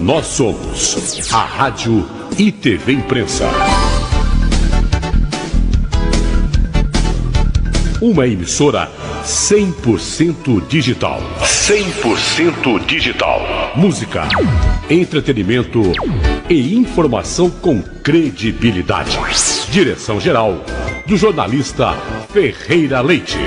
Nós somos a Rádio e TV Imprensa. Uma emissora 100% digital. 100% digital. Música, entretenimento e informação com credibilidade. Direção-geral do jornalista Ferreira Leite.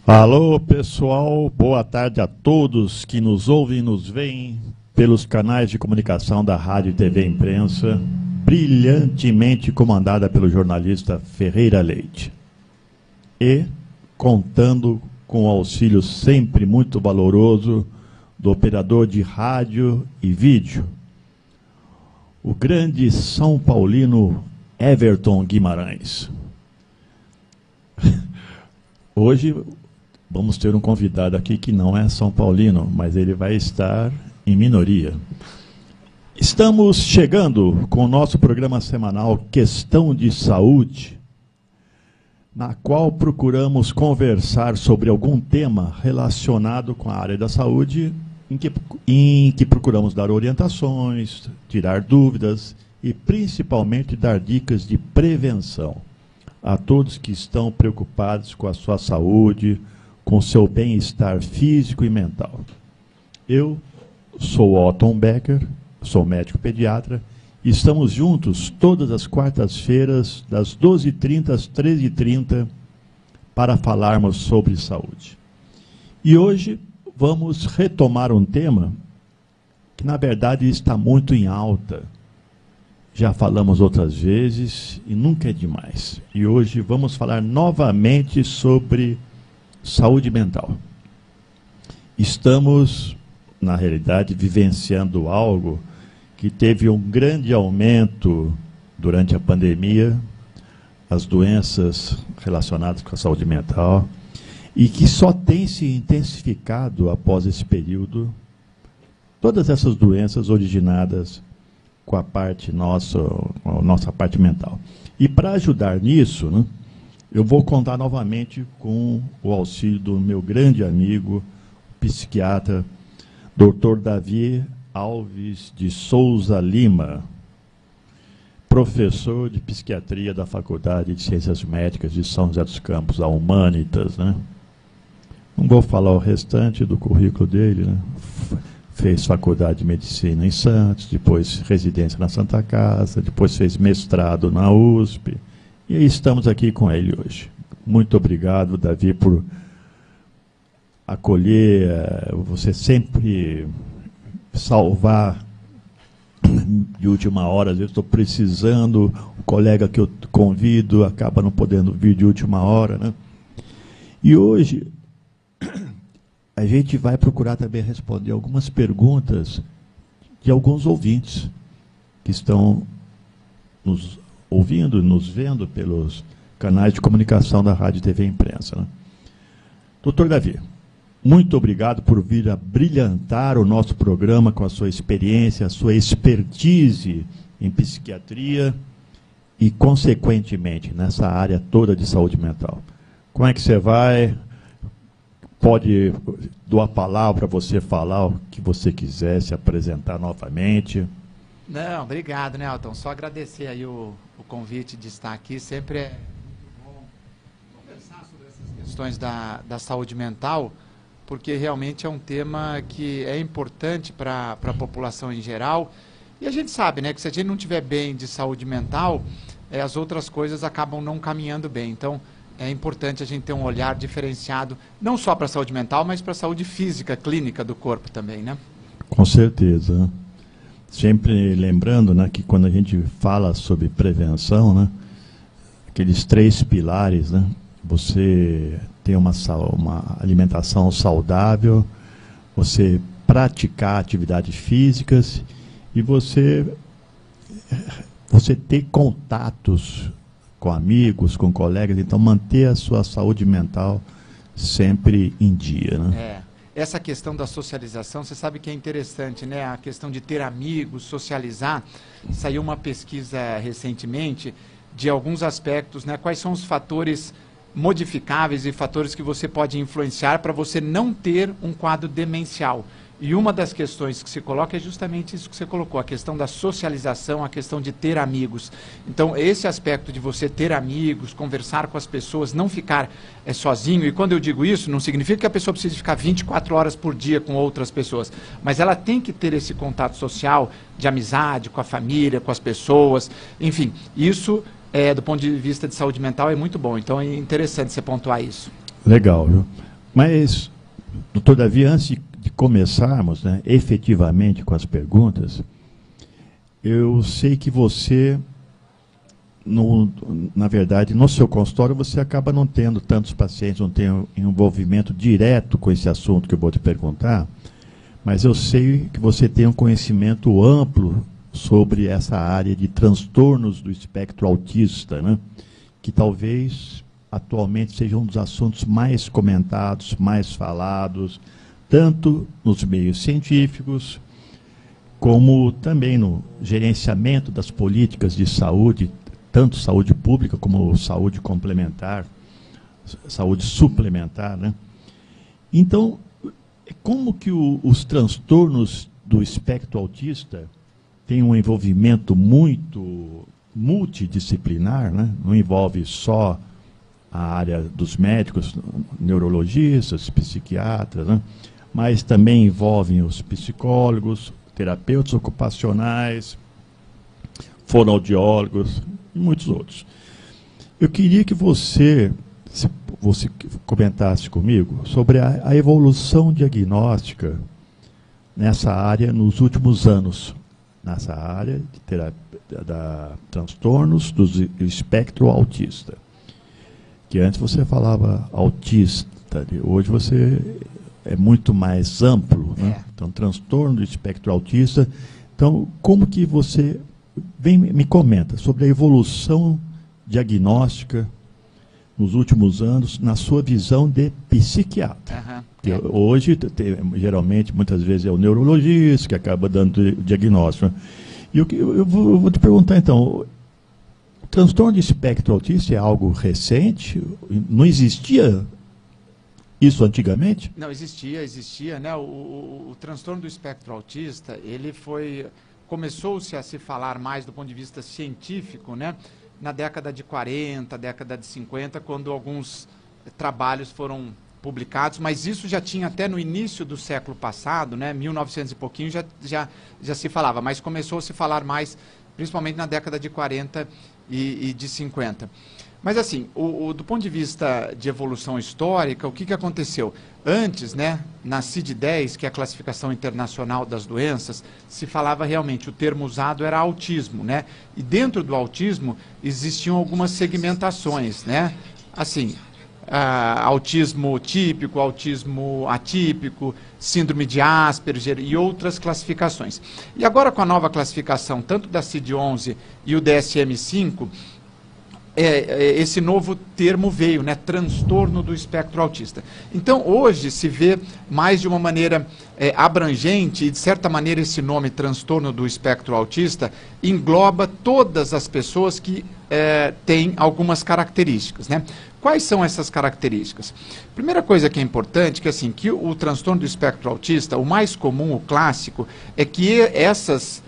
Alô pessoal, boa tarde a todos que nos ouvem e nos veem pelos canais de comunicação da Rádio e TV Imprensa, brilhantemente comandada pelo jornalista Ferreira Leite. E contando com o auxílio sempre muito valoroso do operador de rádio e vídeo, o grande São Paulino Everton Guimarães. Hoje vamos ter um convidado aqui que não é São Paulino, mas ele vai estar em minoria. Estamos chegando com o nosso programa semanal Questão de Saúde, na qual procuramos conversar sobre algum tema relacionado com a área da saúde, em que procuramos dar orientações, tirar dúvidas e principalmente dar dicas de prevenção a todos que estão preocupados com a sua saúde, com seu bem-estar físico e mental. Eu sou Otton Becker, sou médico pediatra, e estamos juntos todas as quartas-feiras, das 12h30 às 13h30, para falarmos sobre saúde. E hoje vamos retomar um tema que, na verdade, está muito em alta. Já falamos outras vezes e nunca é demais. E hoje vamos falar novamente sobre saúde mental. Estamos, na realidade, vivenciando algo que teve um grande aumento durante a pandemia, as doenças relacionadas com a saúde mental, e que só tem se intensificado após esse período. Todas essas doenças originadas com a nossa parte mental. E para ajudar nisso, né, eu vou contar novamente com o auxílio do meu grande amigo, psiquiatra, Dr. Davi Alves de Souza Lima, professor de psiquiatria da Faculdade de Ciências Médicas de São José dos Campos, a Humanitas, né? Não vou falar o restante do currículo dele, né? Fez faculdade de medicina em Santos, depois residência na Santa Casa, depois fez mestrado na USP. E estamos aqui com ele hoje. Muito obrigado, Davi, por acolher, você sempre salvar de última hora. Às vezes estou precisando, o colega que eu convido acaba não podendo vir de última hora, né? E hoje a gente vai procurar também responder algumas perguntas de alguns ouvintes que estão nos ouvindo, nos vendo pelos canais de comunicação da Rádio e TV Imprensa, né? Doutor Davi, muito obrigado por vir a brilhantar o nosso programa com a sua experiência, a sua expertise em psiquiatria e, consequentemente, nessa área toda de saúde mental. Como é que você vai? Pode dar a palavra para você falar o que você quiser, se apresentar novamente. Não, obrigado, Nelton. Só agradecer aí o convite de estar aqui. Sempre é muito bom conversar sobre essas questões da saúde mental, porque realmente é um tema que é importante para a população em geral. E a gente sabe, né, que se a gente não tiver bem de saúde mental, as outras coisas acabam não caminhando bem. Então, é importante a gente ter um olhar diferenciado, não só para a saúde mental, mas para a saúde física, clínica do corpo também, né? Com certeza. Sempre lembrando, né, que quando a gente fala sobre prevenção, né, aqueles 3 pilares, né, você ter uma alimentação saudável, você praticar atividades físicas e você você ter contatos com amigos, com colegas, então manter a sua saúde mental sempre em dia, né? Essa questão da socialização, você sabe que é interessante, né? A questão de ter amigos, socializar. Saiu uma pesquisa recentemente de alguns aspectos, né? Quais são os fatores modificáveis e fatores que você pode influenciar para você não ter um quadro demencial. E uma das questões que se coloca é justamente isso que você colocou, a questão da socialização, a questão de ter amigos. Então, esse aspecto de você ter amigos, conversar com as pessoas, não ficar sozinho, e quando eu digo isso, não significa que a pessoa precise ficar 24 horas por dia com outras pessoas, mas ela tem que ter esse contato social, de amizade, com a família, com as pessoas, enfim, isso, do ponto de vista de saúde mental, é muito bom. Então, é interessante você pontuar isso. Legal, viu? Mas, doutor Davi, antes de começarmos, né, efetivamente com as perguntas, eu sei que você, na verdade, no seu consultório, você acaba não tendo tantos pacientes, não tem um envolvimento direto com esse assunto que eu vou te perguntar, mas eu sei que você tem um conhecimento amplo sobre essa área de transtornos do espectro autista, né, que talvez atualmente seja um dos assuntos mais comentados, mais falados, tanto nos meios científicos, como também no gerenciamento das políticas de saúde, tanto saúde pública como saúde complementar, saúde suplementar, né? Então, como que os transtornos do espectro autista têm um envolvimento muito multidisciplinar, né? Não envolve só a área dos médicos, neurologistas, psiquiatras, né? Mas também envolvem os psicólogos, terapeutas ocupacionais, fonoaudiólogos e muitos outros. Eu queria que você comentasse comigo sobre a evolução diagnóstica nessa área nos últimos anos, nessa área de terapia, transtornos do espectro autista. Que antes você falava autista, hoje você é muito mais amplo, né? Então, transtorno do espectro autista. Então, como que você me comenta sobre a evolução diagnóstica nos últimos anos, na sua visão de psiquiatra? Hoje, geralmente, muitas vezes é o neurologista que acaba dando o diagnóstico, né? E eu vou te perguntar, então, o transtorno de espectro autista é algo recente? Não existia isso antigamente? Não, existia, né? O transtorno do espectro autista, ele começou-se a se falar mais do ponto de vista científico, né? Na década de 40, década de 50, quando alguns trabalhos foram publicados, mas isso já tinha até no início do século passado, né? 1900 e pouquinho já se falava, mas começou a se falar mais, principalmente na década de 40 e de 50. Mas assim, do ponto de vista de evolução histórica, o que aconteceu? Antes, né, na CID-10, que é a classificação internacional das doenças, se falava realmente, o termo usado era autismo, né? E dentro do autismo existiam algumas segmentações, né? Assim, autismo típico, autismo atípico, síndrome de Asperger e outras classificações. E agora com a nova classificação, tanto da CID-11 e o DSM-5, esse novo termo veio, né? Transtorno do espectro autista. Então, hoje se vê mais de uma maneira abrangente, e de certa maneira esse nome, transtorno do espectro autista, engloba todas as pessoas que têm algumas características, né? Quais são essas características? Primeira coisa que é importante, que assim, que o transtorno do espectro autista, o mais comum, o clássico, é que essas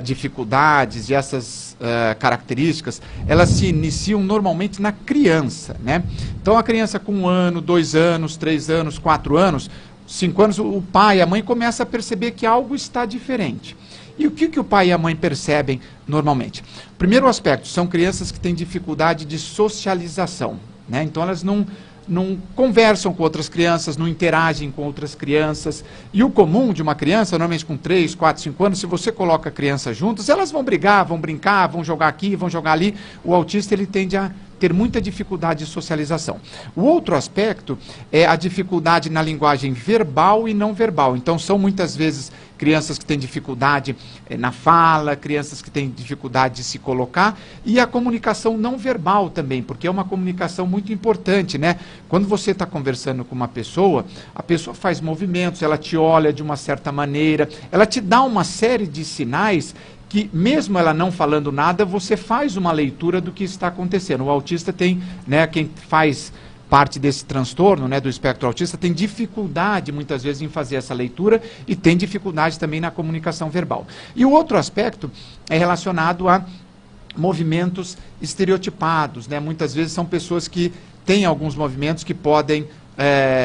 dificuldades e essas características, elas se iniciam normalmente na criança, né? Então, a criança com 1 ano, 2 anos, 3 anos, 4 anos, 5 anos, o pai e a mãe começam a perceber que algo está diferente. E o que o pai e a mãe percebem normalmente? Primeiro aspecto, são crianças que têm dificuldade de socialização, né? Então, elas não conversam com outras crianças, não interagem com outras crianças. E o comum de uma criança, normalmente com 3, 4, 5 anos, se você coloca crianças juntas, elas vão brigar, vão brincar, vão jogar aqui, vão jogar ali. O autista, ele tende a ter muita dificuldade de socialização. O outro aspecto é a dificuldade na linguagem verbal e não verbal. Então, são muitas vezes crianças que têm dificuldade na fala, crianças que têm dificuldade de se colocar, e a comunicação não verbal também, porque é uma comunicação muito importante, né? Quando você está conversando com uma pessoa, a pessoa faz movimentos, ela te olha de uma certa maneira, ela te dá uma série de sinais que, mesmo ela não falando nada, você faz uma leitura do que está acontecendo. O autista tem, né, quem faz parte desse transtorno, né, do espectro autista, tem dificuldade, muitas vezes, em fazer essa leitura e tem dificuldade também na comunicação verbal. E o outro aspecto é relacionado a movimentos estereotipados, né? Muitas vezes são pessoas que têm alguns movimentos que podem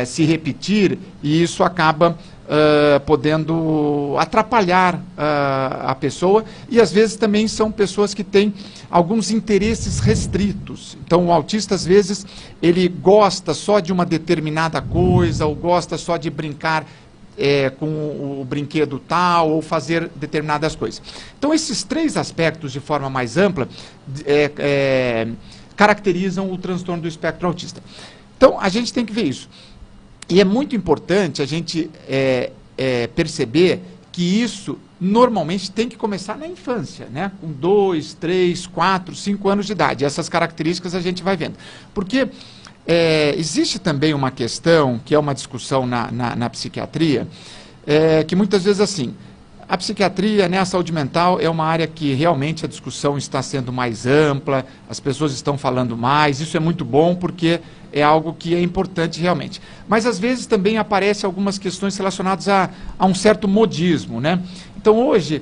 se repetir, e isso acaba podendo atrapalhar a pessoa, e às vezes também são pessoas que têm alguns interesses restritos. Então o autista, às vezes, ele gosta só de uma determinada coisa, ou gosta só de brincar com o brinquedo tal, ou fazer determinadas coisas. Então esses três aspectos, de forma mais ampla, caracterizam o transtorno do espectro autista. Então, a gente tem que ver isso. E é muito importante a gente perceber que isso, normalmente, tem que começar na infância, né? Com 2, 3, 4, 5 anos de idade. Essas características a gente vai vendo. Porque existe também uma questão, que é uma discussão na psiquiatria, que muitas vezes, assim, a psiquiatria, né, a saúde mental, é uma área que realmente a discussão está sendo mais ampla, as pessoas estão falando mais, isso é muito bom porque é algo que é importante realmente. Mas às vezes também aparecem algumas questões relacionadas a um certo modismo, né? Então hoje,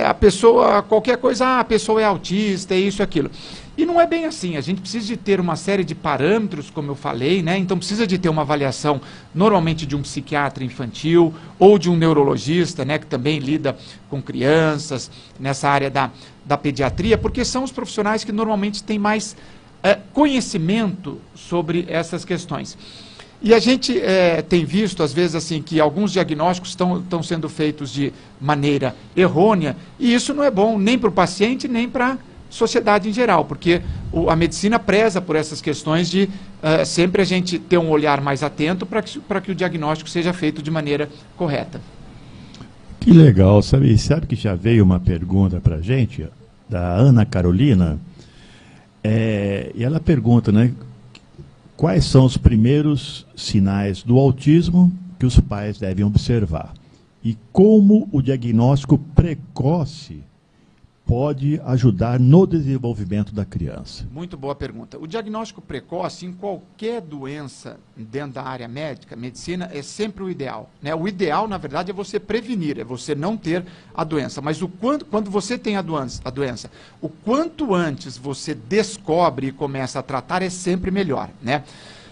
a pessoa, qualquer coisa, a pessoa é autista, é isso e aquilo. E não é bem assim, a gente precisa de ter uma série de parâmetros, como eu falei, né? Então precisa de ter uma avaliação, normalmente de um psiquiatra infantil, ou de um neurologista, né, que também lida com crianças, nessa área da pediatria, porque são os profissionais que normalmente têm mais conhecimento sobre essas questões. E a gente tem visto, às vezes, assim, que alguns diagnósticos estão sendo feitos de maneira errônea, e isso não é bom nem para o paciente, nem para a sociedade em geral, porque a medicina preza por essas questões de sempre a gente ter um olhar mais atento para que o diagnóstico seja feito de maneira correta. Que legal, sabe que já veio uma pergunta para a gente, da Ana Carolina, e ela pergunta, né, quais são os primeiros sinais do autismo que os pais devem observar? E como o diagnóstico precoce pode ajudar no desenvolvimento da criança? Muito boa pergunta. O diagnóstico precoce em qualquer doença dentro da área médica, medicina, é sempre o ideal, né? O ideal, na verdade, é você prevenir, é você não ter a doença. Mas quando você tem a doença, o quanto antes você descobre e começa a tratar, é sempre melhor, né?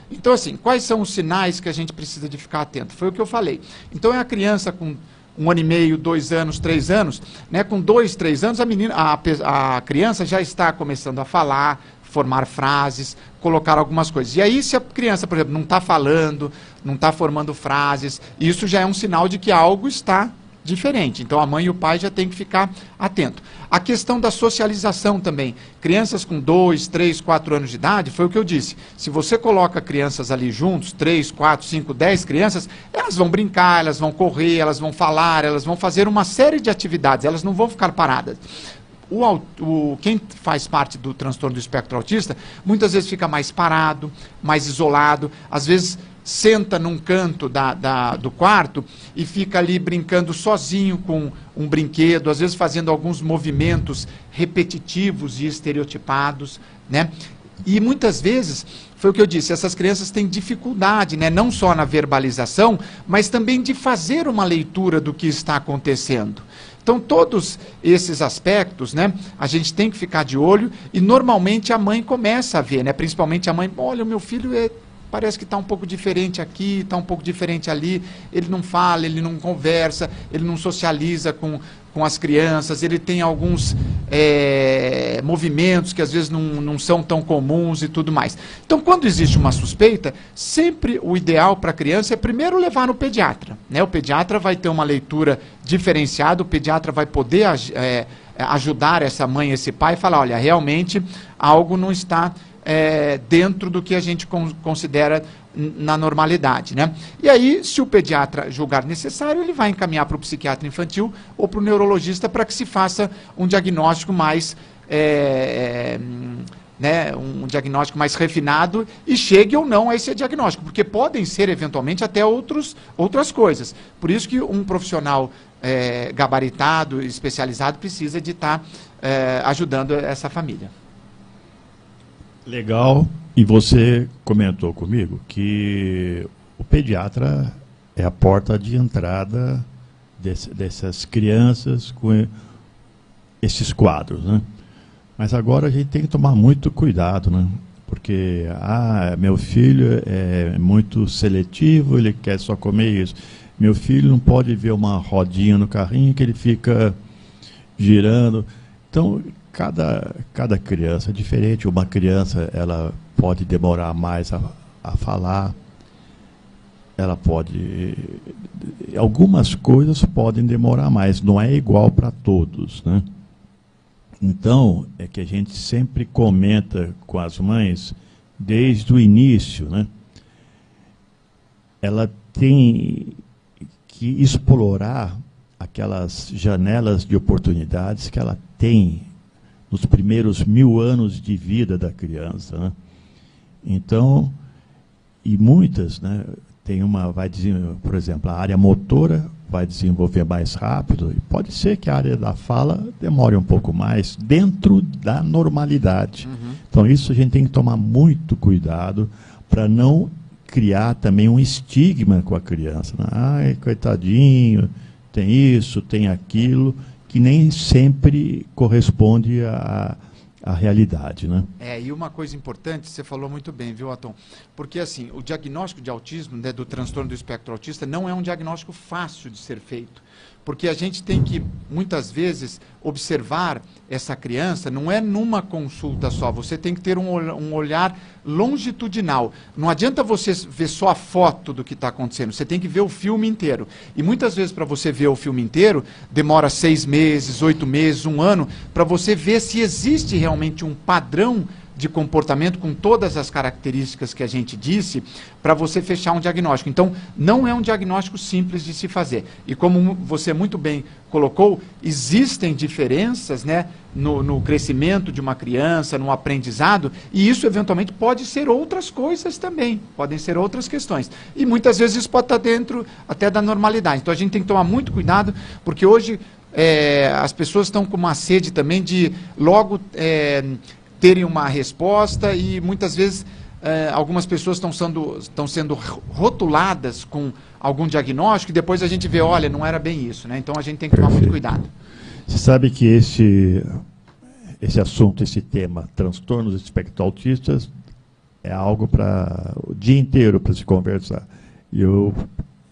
Então, assim, quais são os sinais que a gente precisa de ficar atento? Foi o que eu falei. Então, é a criança com 1 ano e meio, 2 anos, 3 anos, né? Com 2, 3 anos, a criança já está começando a falar, formar frases, colocar algumas coisas. E aí, se a criança, por exemplo, não está falando, não está formando frases, isso já é um sinal de que algo está diferente. Então, a mãe e o pai já têm que ficar atento. A questão da socialização também. Crianças com 2, 3, 4 anos de idade, foi o que eu disse. Se você coloca crianças ali juntos, 3, 4, 5, 10 crianças, elas vão brincar, elas vão correr, elas vão falar, elas vão fazer uma série de atividades, elas não vão ficar paradas. Quem faz parte do transtorno do espectro autista, muitas vezes fica mais parado, mais isolado, às vezes senta num canto do quarto e fica ali brincando sozinho com um brinquedo, às vezes fazendo alguns movimentos repetitivos e estereotipados, né? E muitas vezes, foi o que eu disse, essas crianças têm dificuldade, né, não só na verbalização, mas também de fazer uma leitura do que está acontecendo. Então, todos esses aspectos, né, a gente tem que ficar de olho, e normalmente a mãe começa a ver, né, principalmente a mãe, olha, o meu filho parece que está um pouco diferente aqui, está um pouco diferente ali, ele não fala, ele não conversa, ele não socializa com as crianças, ele tem alguns movimentos que às vezes não são tão comuns e tudo mais. Então, quando existe uma suspeita, sempre o ideal para a criança é primeiro levar no pediatra, né? O pediatra vai ter uma leitura diferenciada, o pediatra vai poder ajudar essa mãe, esse pai, e falar, olha, realmente algo não está dentro do que a gente considera na normalidade, né? E aí, se o pediatra julgar necessário, ele vai encaminhar para o psiquiatra infantil ou para o neurologista para que se faça um diagnóstico mais um diagnóstico mais refinado e chegue ou não a esse diagnóstico, porque podem ser eventualmente até outras coisas. Por isso que um profissional gabaritado, especializado, precisa de estar ajudando essa família. Legal. E você comentou comigo que o pediatra é a porta de entrada dessas crianças com esses quadros, né? Mas agora a gente tem que tomar muito cuidado, né? Porque, meu filho é muito seletivo, ele quer só comer isso. Meu filho não pode ver uma rodinha no carrinho que ele fica girando. Então, cada criança é diferente. Uma criança, ela pode demorar mais a falar. Ela pode... Algumas coisas podem demorar mais, não é igual para todos, né? Então, é que a gente sempre comenta com as mães, desde o início, né? Ela tem que explorar aquelas janelas de oportunidades que ela tem nos primeiros 1000 anos de vida da criança, né? Então, e muitas, né, por exemplo, a área motora vai desenvolver mais rápido, e pode ser que a área da fala demore um pouco mais, dentro da normalidade. Uhum. Então, isso a gente tem que tomar muito cuidado para não criar também um estigma com a criança, né? Ai, coitadinho, tem isso, tem aquilo, que nem sempre corresponde à realidade, né? E uma coisa importante, você falou muito bem, viu, Atom? Porque, assim, o diagnóstico de autismo, né, do transtorno do espectro autista, não é um diagnóstico fácil de ser feito. Porque a gente tem que, muitas vezes, observar essa criança, não é numa consulta só, você tem que ter um olhar longitudinal. Não adianta você ver só a foto do que está acontecendo, você tem que ver o filme inteiro. E muitas vezes, para você ver o filme inteiro, demora 6 meses, 8 meses, 1 ano, para você ver se existe realmente um padrão de comportamento com todas as características que a gente disse, para você fechar um diagnóstico. Então, não é um diagnóstico simples de se fazer. E como você muito bem colocou, existem diferenças, né, no crescimento de uma criança, no aprendizado, e isso eventualmente pode ser outras coisas também, podem ser outras questões. E muitas vezes isso pode estar dentro até da normalidade. Então, a gente tem que tomar muito cuidado, porque hoje as pessoas estão com uma sede também de logo... terem uma resposta, e muitas vezes algumas pessoas estão sendo rotuladas com algum diagnóstico e depois a gente vê, olha, não era bem isso, né? Então a gente tem que tomar muito cuidado. Você sabe que esse assunto, esse tema, transtornos do espectro autistas, é algo para o dia inteiro para se conversar. E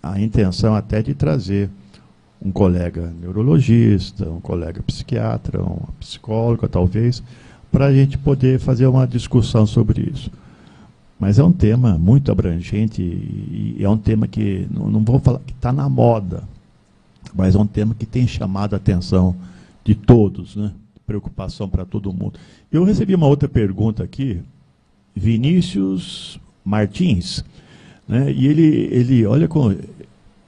a intenção até de trazer um colega neurologista, um colega psiquiatra, uma psicóloga, talvez, para a gente poder fazer uma discussão sobre isso. Mas é um tema muito abrangente e é um tema que, não vou falar que está na moda, mas é um tema que tem chamado a atenção de todos, né? Preocupação para todo mundo. Eu recebi uma outra pergunta aqui, Vinícius Martins, né? E ele olha com...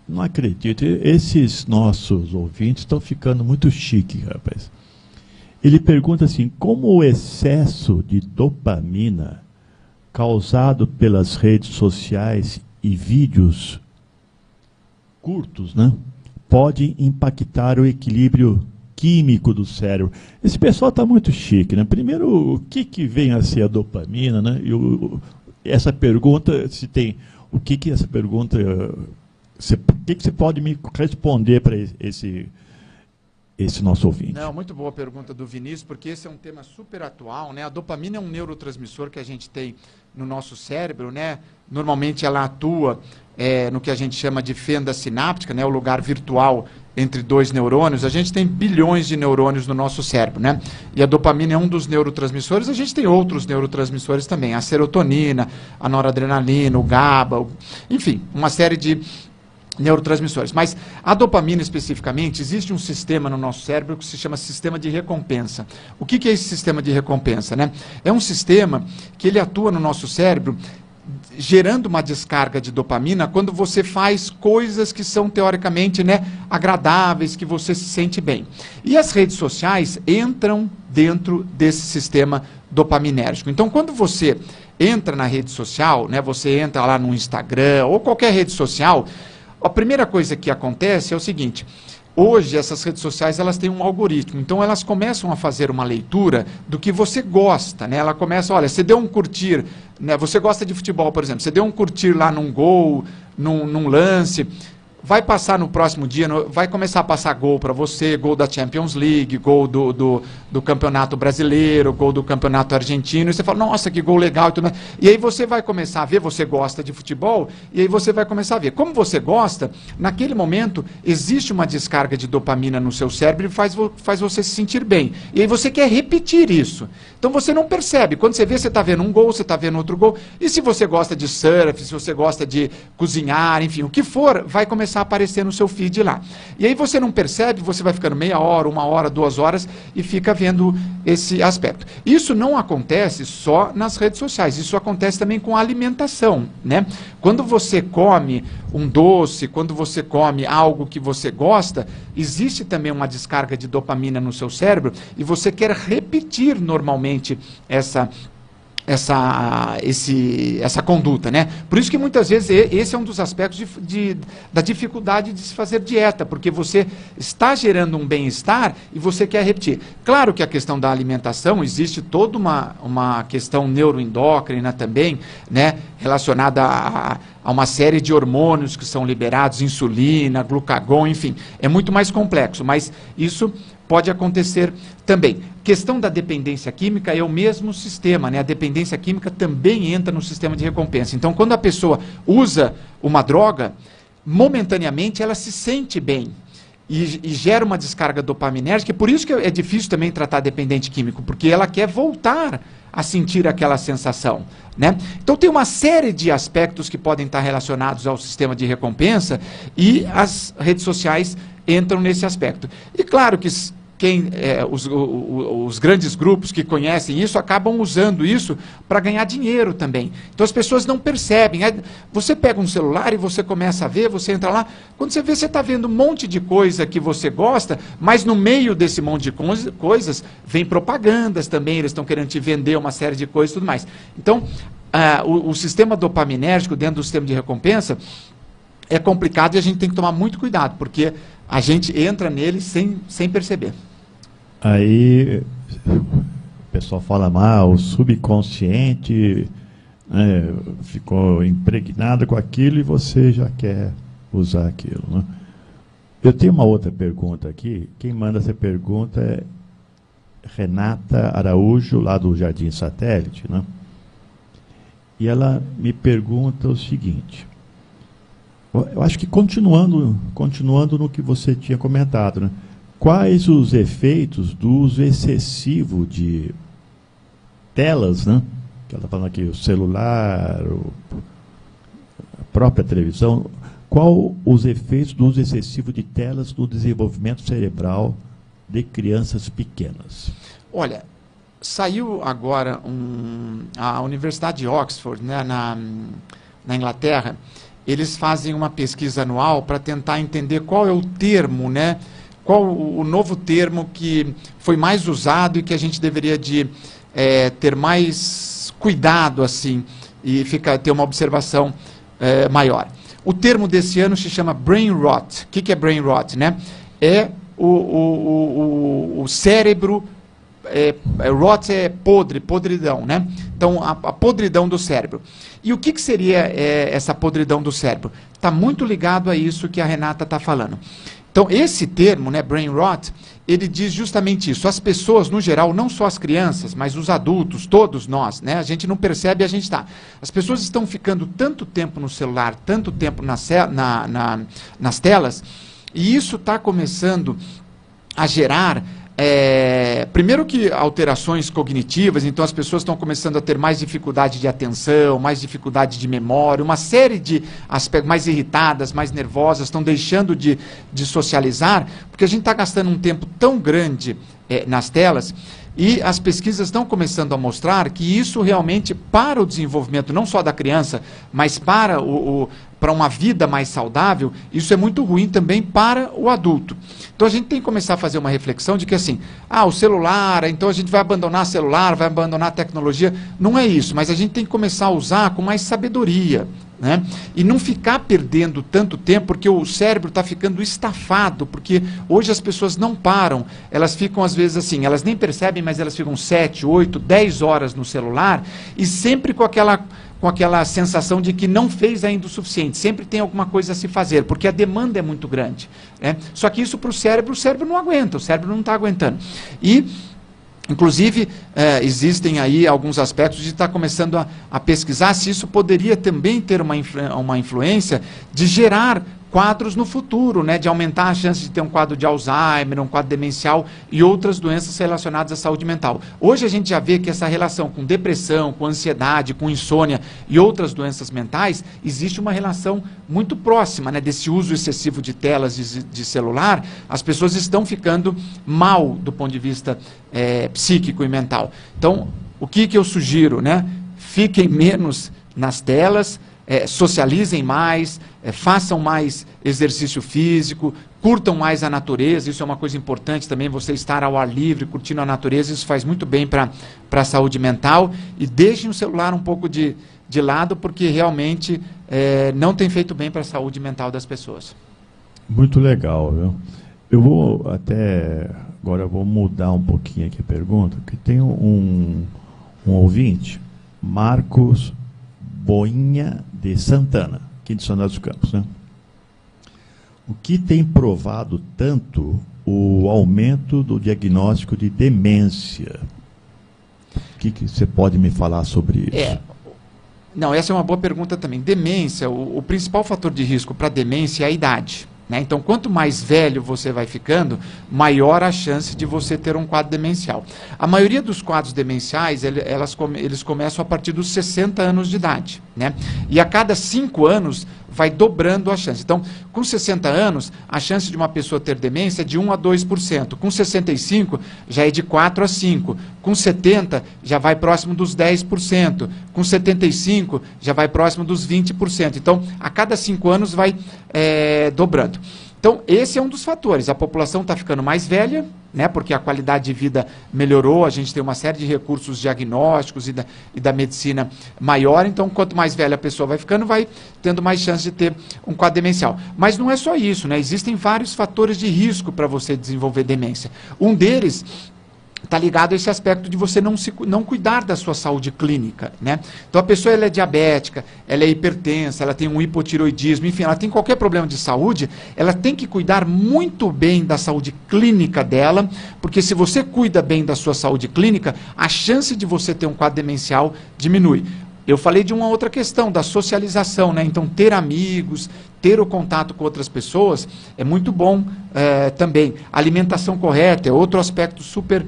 Não acredito, esses nossos ouvintes estão ficando muito chiques, rapaz. Ele pergunta assim, como o excesso de dopamina causado pelas redes sociais e vídeos curtos, né, pode impactar o equilíbrio químico do cérebro? Esse pessoal está muito chique, né? Primeiro, o que vem a ser a dopamina, né? E essa pergunta, se tem... O que essa pergunta... O que você pode me responder para esse nosso ouvinte? Não, muito boa a pergunta do Vinícius, porque esse é um tema super atual, né? A dopamina é um neurotransmissor que a gente tem no nosso cérebro, né? Normalmente ela atua no que a gente chama de fenda sináptica, né? O lugar virtual entre 2 neurônios. A gente tem bilhões de neurônios no nosso cérebro, né? E a dopamina é um dos neurotransmissores. A gente tem outros neurotransmissores também, a serotonina, a noradrenalina, o GABA, enfim, uma série de neurotransmissores. Mas a dopamina especificamente, existe um sistema no nosso cérebro que se chama sistema de recompensa. O que é esse sistema de recompensa, né? É um sistema que ele atua no nosso cérebro gerando uma descarga de dopamina quando você faz coisas que são teoricamente, né, agradáveis, que você se sente bem. E as redes sociais entram dentro desse sistema dopaminérgico. Então, quando você entra na rede social, né, você entra lá no Instagram ou qualquer rede social, a primeira coisa que acontece é o seguinte: hoje essas redes sociais elas têm um algoritmo, então elas começam a fazer uma leitura do que você gosta, né? Ela começa, olha, você deu um curtir, né? Você gosta de futebol, por exemplo, você deu um curtir lá num gol, num lance, vai passar no próximo dia, vai começar a passar gol para você, gol da Champions League, gol do Campeonato Brasileiro, gol do Campeonato Argentino, e você fala, nossa, que gol legal, e tudo mais. E aí você vai começar a ver, você gosta de futebol, e aí você vai começar a ver. Como você gosta, naquele momento, existe uma descarga de dopamina no seu cérebro e faz você se sentir bem. E aí você quer repetir isso. Então você não percebe. Quando você vê, você está vendo um gol, você está vendo outro gol, e se você gosta de surf, se você gosta de cozinhar, enfim, o que for, vai começar a aparecer no seu feed lá. E aí você não percebe, você vai ficando meia hora, 1 hora, 2 horas e fica vendo esse aspecto. Isso não acontece só nas redes sociais, isso acontece também com a alimentação, né? Quando você come um doce, quando você come algo que você gosta, existe também uma descarga de dopamina no seu cérebro e você quer repetir normalmente essa conduta, né? Por isso que muitas vezes esse é um dos aspectos da dificuldade de se fazer dieta, porque você está gerando um bem-estar e você quer repetir. Claro que a questão da alimentação, existe toda uma questão neuroendócrina também, né? Relacionada a uma série de hormônios que são liberados, insulina, glucagon, enfim, é muito mais complexo, mas isso pode acontecer também. Questão da dependência química é o mesmo sistema, né? A dependência química também entra no sistema de recompensa. Então, quando a pessoa usa uma droga, momentaneamente ela se sente bem e gera uma descarga dopaminérgica. Por isso que é difícil também tratar dependente químico, porque ela quer voltar a sentir aquela sensação, né? Então tem uma série de aspectos que podem estar relacionados ao sistema de recompensa e as redes sociais entram nesse aspecto. E claro que os grandes grupos que conhecem isso acabam usando isso para ganhar dinheiro também. Então as pessoas não percebem. Você pega um celular e você começa a ver, você entra lá, quando você vê, você está vendo um monte de coisa que você gosta, mas no meio desse monte de coisas vem propagandas também, eles estão querendo te vender uma série de coisas e tudo mais. Então o sistema dopaminérgico dentro do sistema de recompensa é complicado e a gente tem que tomar muito cuidado, porque a gente entra nele sem perceber. Aí o pessoal fala mal, o subconsciente ficou impregnado com aquilo e você já quer usar aquilo, né? Eu tenho uma outra pergunta aqui. Quem manda essa pergunta é Renata Araújo, lá do Jardim Satélite, né? E ela me pergunta o seguinte: eu acho que continuando no que você tinha comentado, né? Quais os efeitos do uso excessivo de telas, né? Que ela está falando aqui, o celular, a própria televisão. Qual os efeitos do uso excessivo de telas no desenvolvimento cerebral de crianças pequenas? Olha, saiu agora a Universidade de Oxford, né, na Inglaterra. Eles fazem uma pesquisa anual para tentar entender qual é o termo, né? Qual o novo termo que foi mais usado e que a gente deveria ter mais cuidado assim e ter uma observação maior. O termo desse ano se chama brain rot. O que é brain rot, né? É o cérebro. Rot é podridão, né? Então, a podridão do cérebro. E o que seria essa podridão do cérebro? Está muito ligado a isso que a Renata está falando. Então, esse termo, né, brain rot, ele diz justamente isso. As pessoas, no geral, não só as crianças, mas os adultos, todos nós, né? A gente não percebe, a gente está. As pessoas estão ficando tanto tempo no celular, tanto tempo nas telas, e isso está começando a gerar primeiro que alterações cognitivas, então as pessoas estão começando a ter mais dificuldade de atenção, mais dificuldade de memória, uma série de aspectos, mais irritadas, mais nervosas, estão deixando de socializar, porque a gente está gastando um tempo tão grande nas telas. E as pesquisas estão começando a mostrar que isso realmente, para o desenvolvimento não só da criança, mas para uma vida mais saudável, isso é muito ruim também para o adulto. Então a gente tem que começar a fazer uma reflexão de que assim, o celular, então a gente vai abandonar celular, vai abandonar a tecnologia. Não é isso, mas a gente tem que começar a usar com mais sabedoria, né? E não ficar perdendo tanto tempo, porque o cérebro está ficando estafado, porque hoje as pessoas não param, elas ficam às vezes assim, elas nem percebem, mas elas ficam 7, 8, 10 horas no celular, e sempre com aquela sensação de que não fez ainda o suficiente, sempre tem alguma coisa a se fazer, porque a demanda é muito grande, né? Só que isso para o cérebro não aguenta, o cérebro não está aguentando. E inclusive, existem aí alguns aspectos de estar começando a pesquisar se isso poderia também ter uma influência de gerar quadros no futuro, né, de aumentar a chance de ter um quadro de Alzheimer, um quadro demencial e outras doenças relacionadas à saúde mental. Hoje a gente já vê que essa relação com depressão, com ansiedade, com insônia e outras doenças mentais, existe uma relação muito próxima, né, desse uso excessivo de telas de celular. As pessoas estão ficando mal do ponto de vista psíquico e mental. Então, o que eu sugiro, né? Fiquem menos nas telas, socializem mais, façam mais exercício físico, curtam mais a natureza. Isso é uma coisa importante também, você estar ao ar livre, curtindo a natureza, isso faz muito bem para a saúde mental. E deixem o celular um pouco de lado, porque realmente não tem feito bem para a saúde mental das pessoas. Muito legal, viu? Eu vou agora eu vou mudar um pouquinho aqui a pergunta, porque tem um ouvinte, Marcos Boinha de Santana, aqui de São José dos Campos, né? O que tem provado tanto o aumento do diagnóstico de demência? O que você pode me falar sobre isso? Não, essa é uma boa pergunta também. Demência, o principal fator de risco para demência é a idade, né? Então, quanto mais velho você vai ficando, maior a chance de você ter um quadro demencial. A maioria dos quadros demenciais, eles começam a partir dos 60 anos de idade, né? E a cada 5 anos vai dobrando a chance. Então, com 60 anos, a chance de uma pessoa ter demência é de 1 a 2%. Com 65, já é de 4 a 5%. Com 70, já vai próximo dos 10%. Com 75, já vai próximo dos 20%. Então, a cada 5 anos vai dobrando. Então, esse é um dos fatores. A população está ficando mais velha, né, porque a qualidade de vida melhorou, a gente tem uma série de recursos diagnósticos e da medicina maior. Então, quanto mais velha a pessoa vai ficando, vai tendo mais chance de ter um quadro demencial. Mas não é só isso, né? Existem vários fatores de risco para você desenvolver demência. Um deles está ligado a esse aspecto de você não cuidar da sua saúde clínica, né? Então, a pessoa ela é diabética, ela é hipertensa, ela tem um hipotiroidismo, enfim, ela tem qualquer problema de saúde, ela tem que cuidar muito bem da saúde clínica dela, porque se você cuida bem da sua saúde clínica, a chance de você ter um quadro demencial diminui. Eu falei de uma outra questão, da socialização, né? Então, ter amigos, ter o contato com outras pessoas é muito bom também. A alimentação correta é outro aspecto super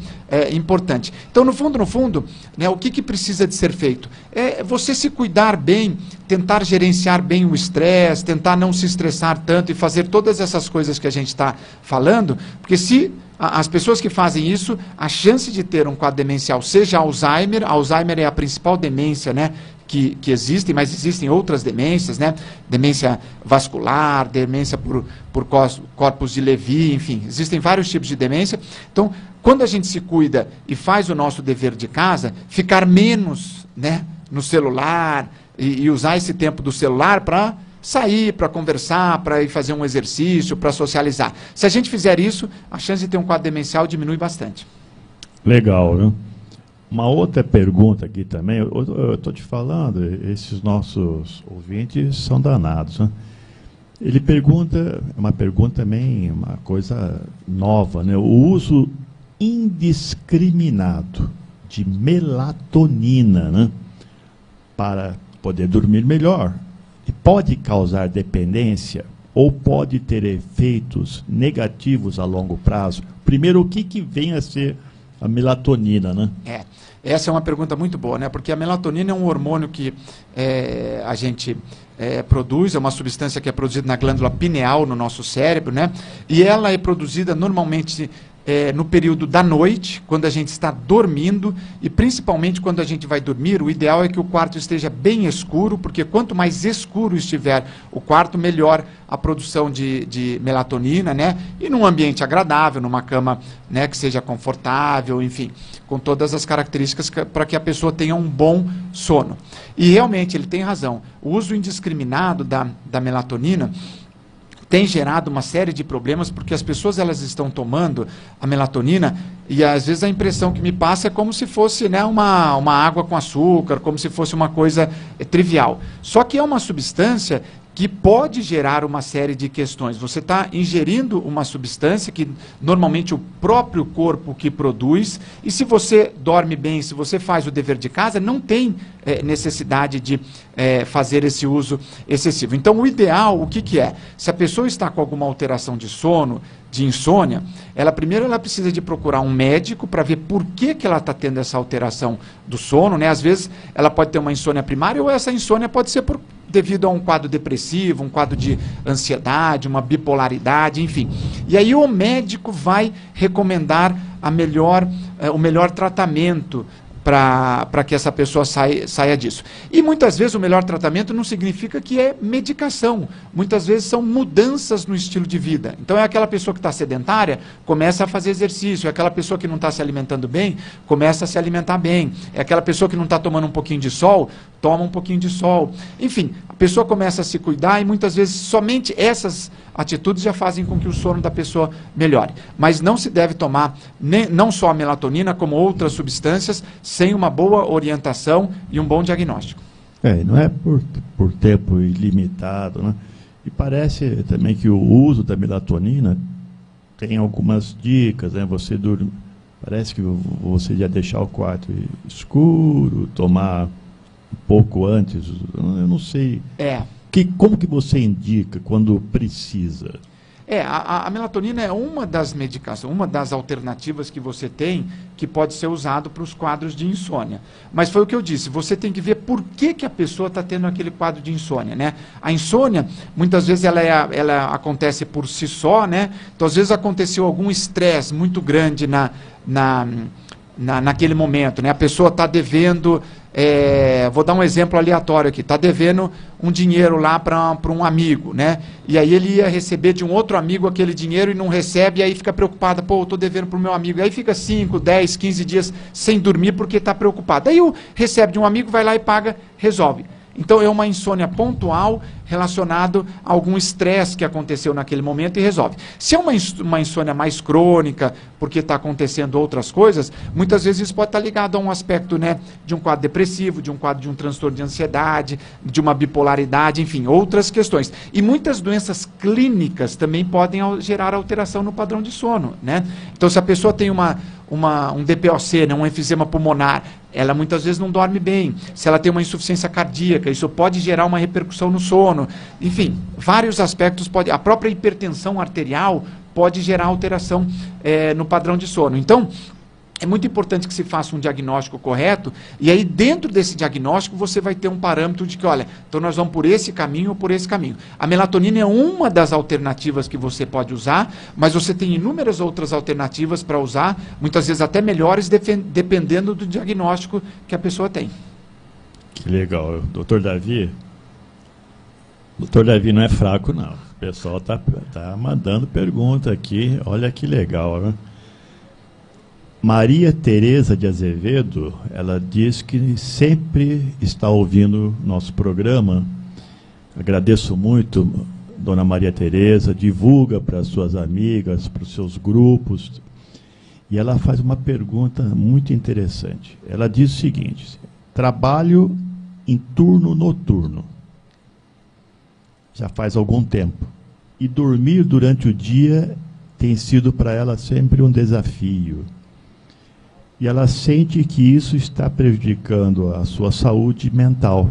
importante. Então, no fundo, né, o que precisa de ser feito? É você se cuidar bem, tentar gerenciar bem o estresse, tentar não se estressar tanto e fazer todas essas coisas que a gente está falando, porque se as pessoas que fazem isso, a chance de ter um quadro demencial, seja Alzheimer é a principal demência, né, que existem, mas existem outras demências, né, demência vascular, demência por corpos de Levy, enfim, existem vários tipos de demência. Então, quando a gente se cuida e faz o nosso dever de casa, ficar menos, né, no celular e usar esse tempo do celular para sair, para conversar, para ir fazer um exercício, para socializar. Se a gente fizer isso, a chance de ter um quadro demencial diminui bastante. Legal, viu? Uma outra pergunta aqui também, eu estou te falando, esses nossos ouvintes são danados, né? Ele pergunta, uma pergunta também, uma coisa nova, né? O uso indiscriminado de melatonina, né, para poder dormir melhor. E pode causar dependência ou pode ter efeitos negativos a longo prazo Primeiro, o que vem a ser a melatonina, né? Essa é uma pergunta muito boa, né? Porque a melatonina é um hormônio que a gente produz, é uma substância que é produzida na glândula pineal no nosso cérebro, né? E ela é produzida normalmente no período da noite, quando a gente está dormindo, e principalmente quando a gente vai dormir, o ideal é que o quarto esteja bem escuro, porque quanto mais escuro estiver o quarto, melhor a produção de melatonina, né? E num ambiente agradável, numa cama, né, que seja confortável, enfim, com todas as características para que a pessoa tenha um bom sono. E realmente ele tem razão. O uso indiscriminado da melatonina tem gerado uma série de problemas, porque as pessoas elas estão tomando a melatonina e às vezes a impressão que me passa é como se fosse, né, uma água com açúcar, como se fosse uma coisa trivial. Só que é uma substância que pode gerar uma série de questões. Você está ingerindo uma substância que normalmente o próprio corpo que produz, e se você dorme bem, se você faz o dever de casa, não tem necessidade de fazer esse uso excessivo. Então, o ideal, o que é? Se a pessoa está com alguma alteração de sono, de insônia, primeiro ela precisa de procurar um médico para ver por que ela está tendo essa alteração do sono, né? Às vezes ela pode ter uma insônia primária, ou essa insônia pode ser devido a um quadro depressivo, um quadro de ansiedade, uma bipolaridade, enfim. E aí o médico vai recomendar o melhor tratamento para que essa pessoa saia disso. E muitas vezes o melhor tratamento não significa que é medicação. Muitas vezes são mudanças no estilo de vida. Então é aquela pessoa que está sedentária, começa a fazer exercício. É aquela pessoa que não está se alimentando bem, começa a se alimentar bem. É aquela pessoa que não está tomando um pouquinho de sol, toma um pouquinho de sol. Enfim, a pessoa começa a se cuidar e muitas vezes somente essas atitudes já fazem com que o sono da pessoa melhore. Mas não se deve tomar não só a melatonina, como outras substâncias, sem uma boa orientação e um bom diagnóstico. Não é por tempo ilimitado, né? E parece também que o uso da melatonina tem algumas dicas, né? Parece que você ia deixar o quarto escuro, tomar um pouco antes, eu não sei. Como que você indica quando precisa? A melatonina é uma das medicações, uma das alternativas que você tem que pode ser usado para os quadros de insônia. Mas foi o que eu disse, você tem que ver por que a pessoa está tendo aquele quadro de insônia, né? A insônia, muitas vezes, ela acontece por si só, né? Então, às vezes, aconteceu algum estresse muito grande naquele momento, né? A pessoa está devendo, vou dar um exemplo aleatório aqui, está devendo um dinheiro lá para um amigo, né? E aí ele ia receber de um outro amigo aquele dinheiro e não recebe, e aí fica preocupada, eu estou devendo para o meu amigo. Aí fica 5, 10, 15 dias sem dormir porque está preocupado. Aí recebe de um amigo, vai lá e paga, resolve. Então é uma insônia pontual relacionado a algum estresse que aconteceu naquele momento e resolve. Se é uma insônia mais crônica, porque está acontecendo outras coisas, muitas vezes isso pode estar ligado a um aspecto, né, de um quadro depressivo, de um quadro de um transtorno de ansiedade, de uma bipolaridade, enfim, outras questões. E muitas doenças clínicas também podem gerar alteração no padrão de sono, né? Então, se a pessoa tem um DPOC, né, um enfisema pulmonar, ela muitas vezes não dorme bem. Se ela tem uma insuficiência cardíaca, isso pode gerar uma repercussão no sono. Enfim, vários aspectos podem. A própria hipertensão arterial pode gerar alteração no padrão de sono. Então, é muito importante que se faça um diagnóstico correto, e aí dentro desse diagnóstico você vai ter um parâmetro de que, olha, então nós vamos por esse caminho ou por esse caminho. A melatonina é uma das alternativas que você pode usar, mas você tem inúmeras outras alternativas para usar, muitas vezes até melhores, dependendo do diagnóstico que a pessoa tem. Que legal. Doutor Davi não é fraco, não. O pessoal tá mandando pergunta aqui, olha que legal, né? Maria Tereza de Azevedo, ela diz que sempre está ouvindo nosso programa. Agradeço muito, dona Maria Tereza, divulga para suas amigas, para os seus grupos. E ela faz uma pergunta muito interessante. Ela diz o seguinte: trabalho em turno noturno, já faz algum tempo, e dormir durante o dia tem sido para ela sempre um desafio. E ela sente que isso está prejudicando a sua saúde mental.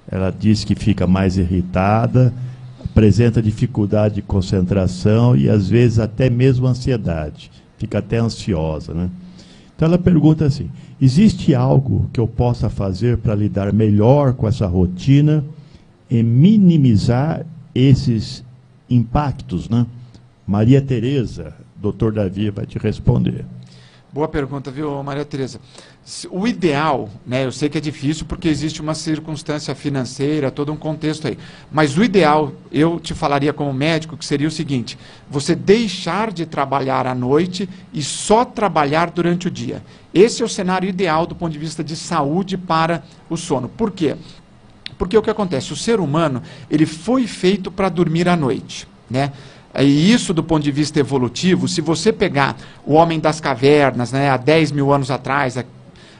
Ela diz que fica mais irritada, apresenta dificuldade de concentração e, às vezes, até mesmo ansiedade. fica até ansiosa, né? Então ela pergunta assim: existe algo que eu possa fazer para lidar melhor com essa rotina e minimizar esses impactos, né? Maria Tereza, doutor Davi vai te responder. Boa pergunta, viu, Maria Tereza? O ideal, né, eu sei que é difícil porque existe uma circunstância financeira, todo um contexto aí, mas o ideal, eu te falaria como médico, que seria o seguinte: você deixar de trabalhar à noite e só trabalhar durante o dia. Esse é o cenário ideal do ponto de vista de saúde para o sono. Por quê? Porque o que acontece? O ser humano, ele foi feito para dormir à noite, né? E isso, do ponto de vista evolutivo, se você pegar o homem das cavernas, né, há 10 mil anos atrás,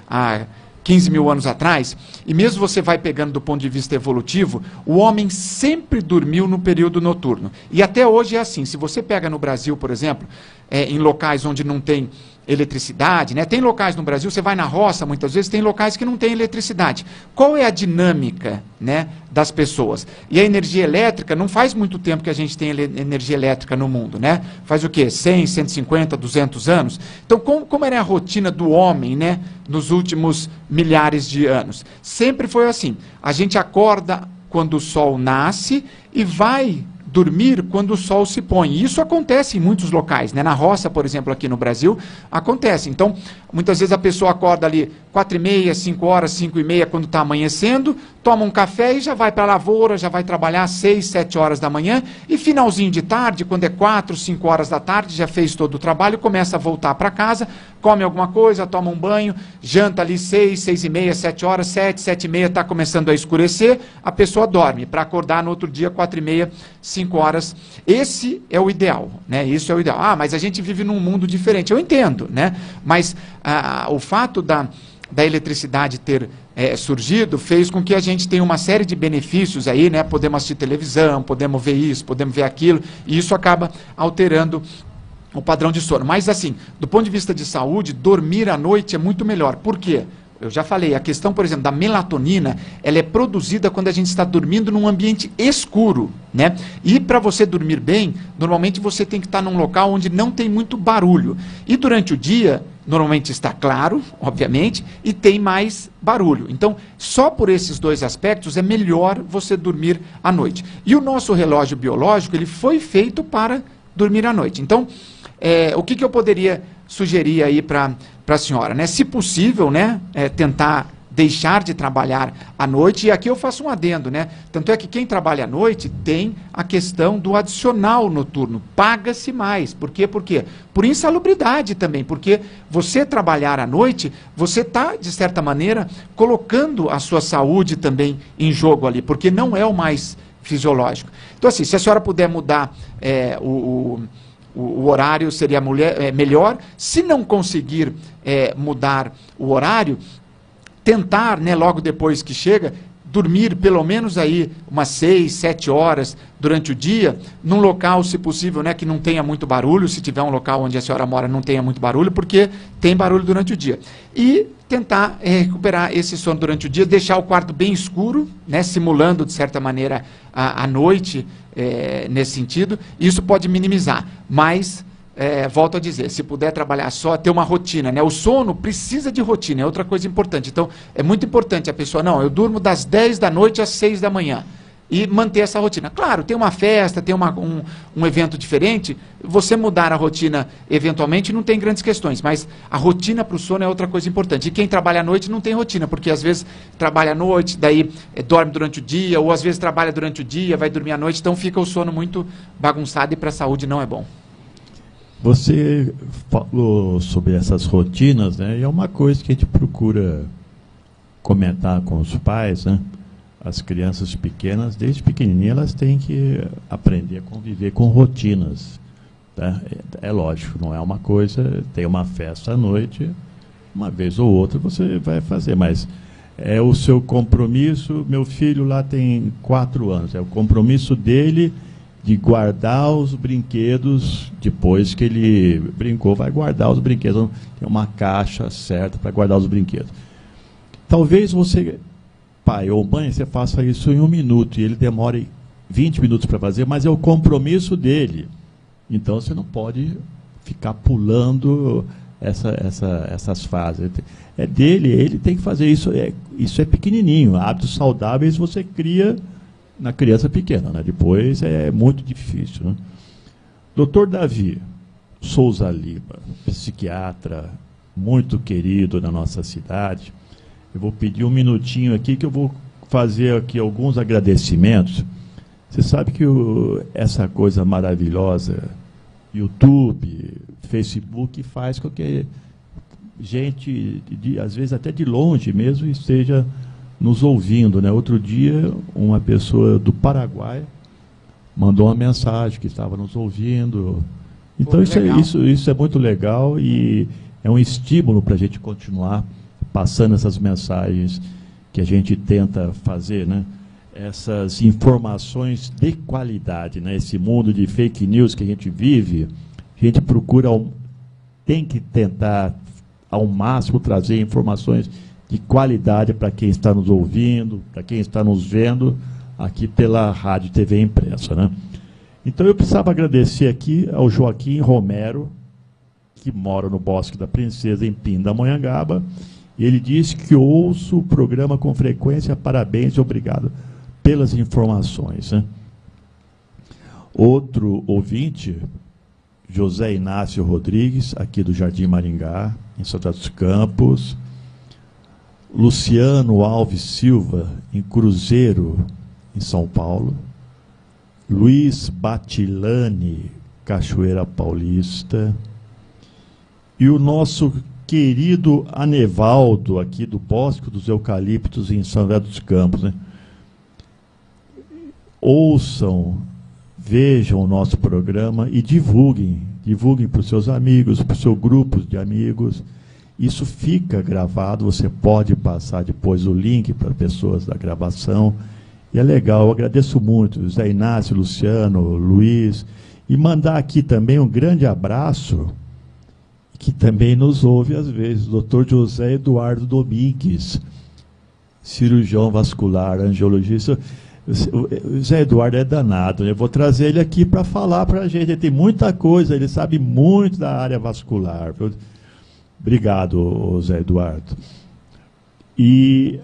há 15 mil anos atrás, e mesmo você vai pegando do ponto de vista evolutivo, o homem sempre dormiu no período noturno. E até hoje é assim. Se você pega no Brasil, por exemplo, em locais onde não tem eletricidade, né? Tem locais no Brasil, você vai na roça, muitas vezes, tem locais que não tem eletricidade. Qual é a dinâmica, né, das pessoas? E a energia elétrica, não faz muito tempo que a gente tem energia elétrica no mundo, né? Faz o quê? 100, 150, 200 anos? Então, como era a rotina do homem, né, nos últimos milhares de anos? Sempre foi assim. A gente acorda quando o sol nasce e vai dormir quando o sol se põe. E isso acontece em muitos locais, né? Na roça, por exemplo, aqui no Brasil, acontece. Então, muitas vezes a pessoa acorda ali 4h30, 5 horas, 5h30, quando está amanhecendo, toma um café e já vai para a lavoura, já vai trabalhar 6, 7 horas da manhã, e finalzinho de tarde, quando é 4, 5 horas da tarde, já fez todo o trabalho, começa a voltar para casa, come alguma coisa, toma um banho, janta ali 6, 6h30, 7 horas, 7, 7h30, está começando a escurecer, a pessoa dorme, para acordar no outro dia, 4h30, 5 horas. Esse é o ideal, né? Isso é o ideal. Ah, mas a gente vive num mundo diferente. Eu entendo, né? Mas o fato da eletricidade ter surgido fez com que a gente tenha uma série de benefícios aí, né? Podemos assistir televisão, podemos ver isso, podemos ver aquilo, e isso acaba alterando o padrão de sono. Mas, assim, do ponto de vista de saúde, dormir à noite é muito melhor. Por quê? Eu já falei, a questão, por exemplo, da melatonina, ela é produzida quando a gente está dormindo num ambiente escuro, né? E para você dormir bem, normalmente você tem que estar num local onde não tem muito barulho. E durante o dia, normalmente está claro, obviamente, e tem mais barulho. Então, só por esses dois aspectos é melhor você dormir à noite. E o nosso relógio biológico, ele foi feito para dormir à noite. Então, o que eu poderia sugerir aí para a senhora, né? Se possível, né, tentar deixar de trabalhar à noite, e aqui eu faço um adendo, né? Tanto é que quem trabalha à noite tem a questão do adicional noturno, paga-se mais. Por quê? Por quê? Por insalubridade também, porque você trabalhar à noite, você está, de certa maneira, colocando a sua saúde também em jogo ali, porque não é o mais fisiológico. Então, assim, se a senhora puder mudar o horário, seria melhor. Se não conseguir mudar o horário, tentar, né, logo depois que chega, dormir pelo menos aí umas 6, 7 horas durante o dia, num local, se possível, né, que não tenha muito barulho, se tiver um local onde a senhora mora não tenha muito barulho, porque tem barulho durante o dia. E tentar recuperar esse sono durante o dia, deixar o quarto bem escuro, né, simulando, de certa maneira, a noite, nesse sentido. Isso pode minimizar, mas volto a dizer, se puder trabalhar só, ter uma rotina, né? O sono precisa de rotina, é outra coisa importante. Então, é muito importante a pessoa, não, eu durmo das 10 da noite às 6 da manhã, e manter essa rotina. Claro, tem uma festa, tem um evento diferente, você mudar a rotina eventualmente não tem grandes questões, mas a rotina para o sono é outra coisa importante. E quem trabalha à noite não tem rotina, porque às vezes trabalha à noite, daí dorme durante o dia, ou às vezes trabalha durante o dia, vai dormir à noite, então fica o sono muito bagunçado e para a saúde não é bom. Você falou sobre essas rotinas, né? E é uma coisa que a gente procura comentar com os pais, né? As crianças pequenas, desde pequenininhas, elas têm que aprender a conviver com rotinas. Tá? É lógico, não é uma coisa, tem uma festa à noite, uma vez ou outra você vai fazer, mas é o seu compromisso. Meu filho lá tem 4 anos, é o compromisso dele de guardar os brinquedos. Depois que ele brincou, vai guardar os brinquedos. Tem uma caixa certa para guardar os brinquedos. Talvez você, pai ou mãe, você faça isso em 1 minuto e ele demore 20 minutos para fazer, mas é o compromisso dele. Então você não pode ficar pulando essas fases. É dele, ele tem que fazer isso. Isso é pequenininho. Hábitos saudáveis você cria na criança pequena, né? Depois é muito difícil, né? Dr. Davi Souza Lima, psiquiatra muito querido na nossa cidade, eu vou pedir um minutinho aqui que eu vou fazer aqui alguns agradecimentos. Você sabe que essa coisa maravilhosa, YouTube, Facebook, faz com que gente, às vezes até de longe mesmo, esteja nos ouvindo, né? Outro dia, uma pessoa do Paraguai mandou uma mensagem que estava nos ouvindo. Então, isso é muito legal e é um estímulo para a gente continuar passando essas mensagens que a gente tenta fazer, né? Essas informações de qualidade, né? Esse mundo de fake news que a gente vive, a gente procura, tem que tentar ao máximo trazer informações de qualidade para quem está nos ouvindo, para quem está nos vendo aqui pela Rádio TV Impressa, né? Então eu precisava agradecer aqui ao Joaquim Romero, que mora no Bosque da Princesa, em Pindamonhangaba. Ele disse que ouço o programa com frequência, parabéns e obrigado pelas informações, né? Outro ouvinte, José Inácio Rodrigues, aqui do Jardim Maringá, em São José dos Campos. Luciano Alves Silva, em Cruzeiro, em São Paulo. Luiz Batilani, Cachoeira Paulista. E o nosso querido Anevaldo, aqui do Bosque dos Eucaliptos, em São José dos Campos, né? Ouçam, vejam o nosso programa e divulguem para os seus amigos, para os seus grupos de amigos. Isso fica gravado, você pode passar depois o link para pessoas da gravação. E é legal, eu agradeço muito, Zé Inácio, Luciano, Luiz, e mandar aqui também um grande abraço, que também nos ouve às vezes, o Dr. José Eduardo Domingues, cirurgião vascular, angiologista. O Zé Eduardo é danado, eu vou trazer ele aqui para falar para a gente, ele tem muita coisa, ele sabe muito da área vascular. Obrigado, Zé Eduardo. E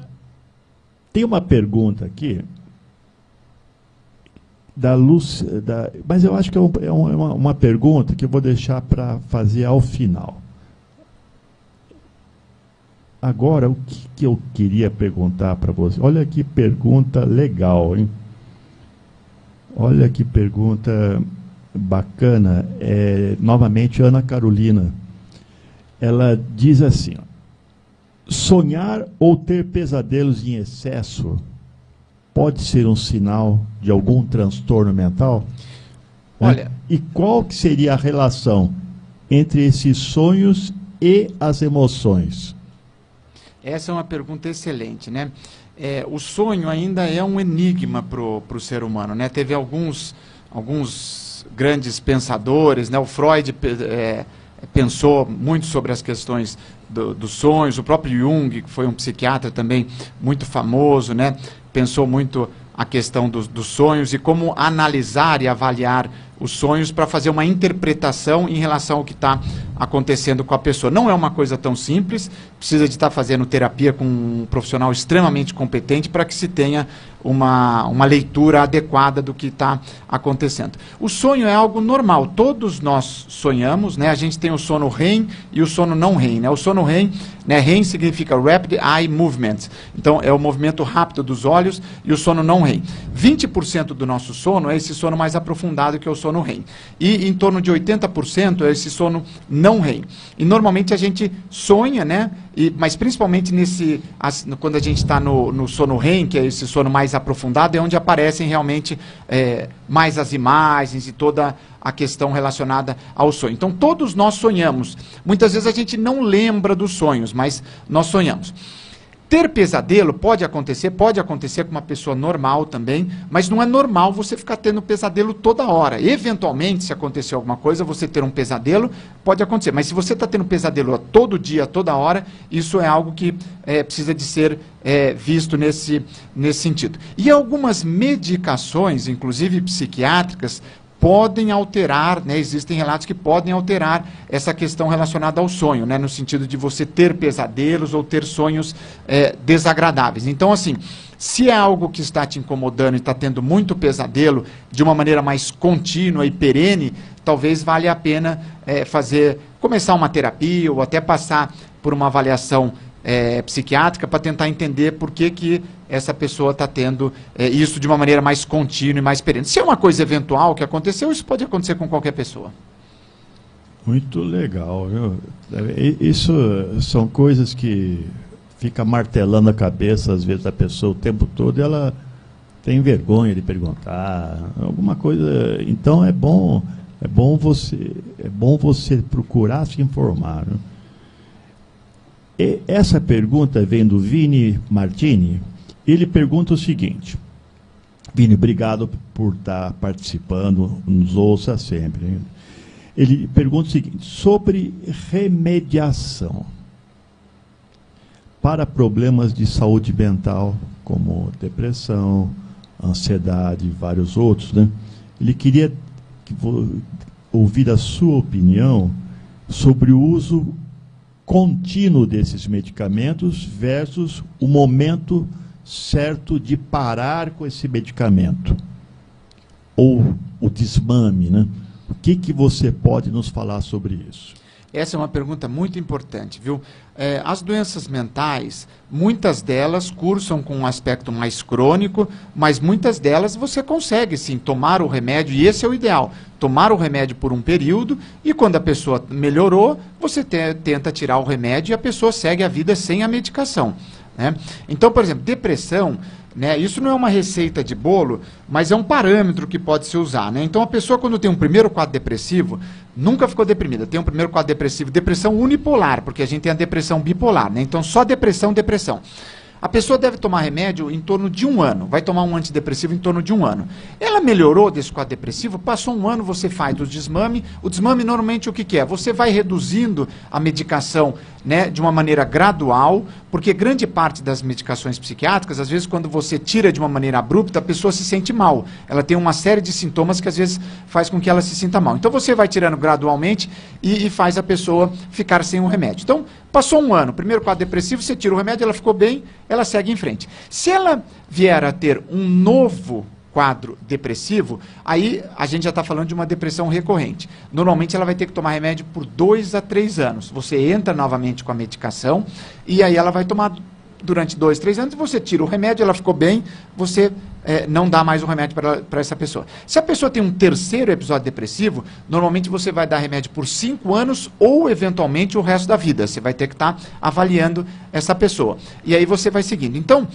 tem uma pergunta aqui, da Lúcia, mas eu acho que é uma pergunta que eu vou deixar para fazer ao final. Agora, o que eu queria perguntar para você? Olha que pergunta legal, hein? Olha que pergunta bacana. Novamente, Ana Carolina. Ela diz assim, ó, sonhar ou ter pesadelos em excesso pode ser um sinal de algum transtorno mental? Olha, e qual que seria a relação entre esses sonhos e as emoções? Essa é uma pergunta excelente, né? O sonho ainda é um enigma para o ser humano, né? Teve alguns grandes pensadores, né? O Freud pensou muito sobre as questões dos sonhos, o próprio Jung, que foi um psiquiatra também muito famoso, né? Pensou muito a questão dos sonhos e como analisar e avaliar os sonhos para fazer uma interpretação em relação ao que está acontecendo com a pessoa. Não é uma coisa tão simples, precisa de estar fazendo terapia com um profissional extremamente competente para que se tenha uma leitura adequada do que está acontecendo. O sonho é algo normal, todos nós sonhamos, né? A gente tem o sono REM e o sono não REM, né? O sono REM, né? REM significa Rapid Eye Movement, então é o movimento rápido dos olhos, e o sono não REM. 20% do nosso sono é esse sono mais aprofundado, que é o sono REM. E em torno de 80% é esse sono não REM. E normalmente a gente sonha, né? Mas principalmente quando a gente está no sono REM, que é esse sono mais aprofundado, é onde aparecem realmente mais as imagens e toda a questão relacionada ao sonho. Então todos nós sonhamos. Muitas vezes a gente não lembra dos sonhos, mas nós sonhamos. Ter pesadelo pode acontecer com uma pessoa normal também, mas não é normal você ficar tendo pesadelo toda hora. Eventualmente, se acontecer alguma coisa, você ter um pesadelo, pode acontecer. Mas se você está tendo pesadelo todo dia, toda hora, isso é algo que precisa de ser visto nesse sentido. E algumas medicações, inclusive psiquiátricas, podem alterar, né, existem relatos que podem alterar essa questão relacionada ao sonho, né, no sentido de você ter pesadelos ou ter sonhos desagradáveis. Então, assim, se é algo que está te incomodando e está tendo muito pesadelo de uma maneira mais contínua e perene, talvez valha a pena começar uma terapia ou até passar por uma avaliação psiquiátrica para tentar entender por que essa pessoa está tendo isso de uma maneira mais contínua e mais perene. Se é uma coisa eventual que aconteceu, isso pode acontecer com qualquer pessoa. Muito legal, viu? Isso são coisas que fica martelando a cabeça, às vezes, a pessoa o tempo todo, e ela tem vergonha de perguntar, alguma coisa. Então é bom você procurar se informar, né? E essa pergunta vem do Vini Martini. Ele pergunta o seguinte: Vini, obrigado por estar participando, nos ouça sempre, hein? Ele pergunta o seguinte: sobre remediação para problemas de saúde mental, como depressão, ansiedade e vários outros, né? Ele queria ouvir a sua opinião sobre o uso contínuo desses medicamentos versus o momento certo de parar com esse medicamento, ou o desmame, né? O que você pode nos falar sobre isso? Essa é uma pergunta muito importante, viu? As doenças mentais, muitas delas cursam com um aspecto mais crônico, mas muitas delas você consegue, sim, tomar o remédio, e esse é o ideal, tomar o remédio por um período, e quando a pessoa melhorou, você tenta tirar o remédio e a pessoa segue a vida sem a medicação, né? Então, por exemplo, depressão, né, isso não é uma receita de bolo, mas é um parâmetro que pode se usar, né? Então, a pessoa, quando tem um primeiro quadro depressivo, nunca ficou deprimida. Tem um primeiro quadro depressivo, depressão unipolar, porque a gente tem a depressão bipolar, né? Então, só depressão. A pessoa deve tomar remédio em torno de 1 ano, vai tomar um antidepressivo em torno de 1 ano. Ela melhorou desse quadro depressivo, passou 1 ano, você faz o desmame. O desmame, normalmente, o que é? Você vai reduzindo a medicação, né, de uma maneira gradual, porque grande parte das medicações psiquiátricas, às vezes, quando você tira de uma maneira abrupta, a pessoa se sente mal. Ela tem uma série de sintomas que, às vezes, faz com que ela se sinta mal. Então, você vai tirando gradualmente e faz a pessoa ficar sem o remédio. Então, passou 1 ano, primeiro quadro depressivo, você tira o remédio, ela ficou bem, ela segue em frente. Se ela vier a ter um novo quadro depressivo, aí a gente já está falando de uma depressão recorrente. Normalmente ela vai ter que tomar remédio por 2 a 3 anos. Você entra novamente com a medicação e aí ela vai tomar durante 2, 3 anos, você tira o remédio, ela ficou bem, você não dá mais o remédio para essa pessoa. Se a pessoa tem um terceiro episódio depressivo, normalmente você vai dar remédio por 5 anos ou, eventualmente, o resto da vida. Você vai ter que estar avaliando essa pessoa. E aí você vai seguindo. Então,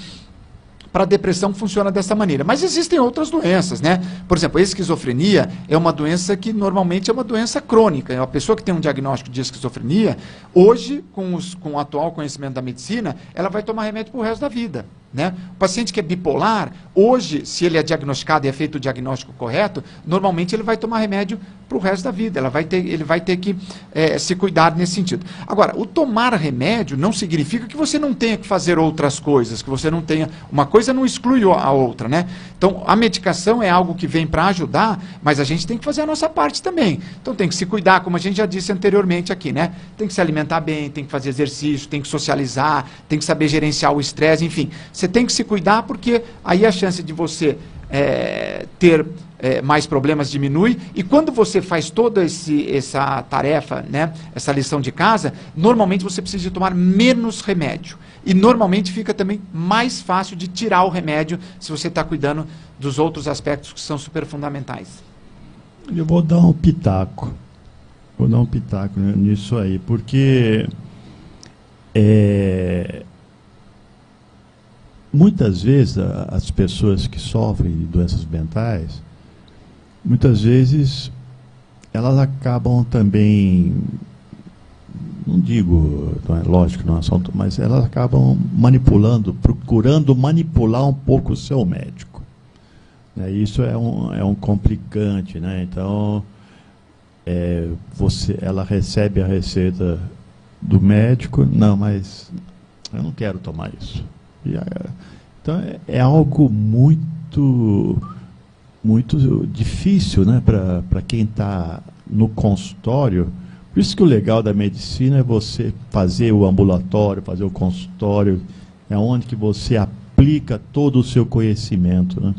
para a depressão funciona dessa maneira. Mas existem outras doenças, né? Por exemplo, a esquizofrenia é uma doença que normalmente é uma doença crônica. A pessoa que tem um diagnóstico de esquizofrenia, hoje, com o atual conhecimento da medicina, ela vai tomar remédio para o resto da vida, né? O paciente que é bipolar, hoje, se ele é diagnosticado e é feito o diagnóstico correto, normalmente ele vai tomar remédio para o resto da vida. Ele vai ter que se cuidar nesse sentido. Agora, o tomar remédio não significa que você não tenha que fazer outras coisas, que você não tenha... Uma coisa não exclui a outra, né? Então, a medicação é algo que vem para ajudar, mas a gente tem que fazer a nossa parte também. Então, tem que se cuidar, como a gente já disse anteriormente aqui, né? Tem que se alimentar bem, tem que fazer exercício, tem que socializar, tem que saber gerenciar o estresse, enfim. Você tem que se cuidar, porque aí a chance de você ter mais problemas diminui, e quando você faz toda essa tarefa, né, essa lição de casa, normalmente você precisa de tomar menos remédio. E normalmente fica também mais fácil de tirar o remédio se você está cuidando dos outros aspectos que são super fundamentais. Eu vou dar um pitaco. Nisso aí, porque muitas vezes as pessoas que sofrem de doenças mentais, muitas vezes elas acabam também, não digo, não é lógico, não é assunto, mas elas acabam procurando manipular um pouco o seu médico, né? Isso é um complicante, né? Então, ela recebe a receita do médico, não, mas eu não quero tomar isso. Então, é algo muito muito difícil, né, para quem está no consultório. Por isso que o legal da medicina é você fazer o ambulatório, fazer o consultório, é onde que você aplica todo o seu conhecimento, né?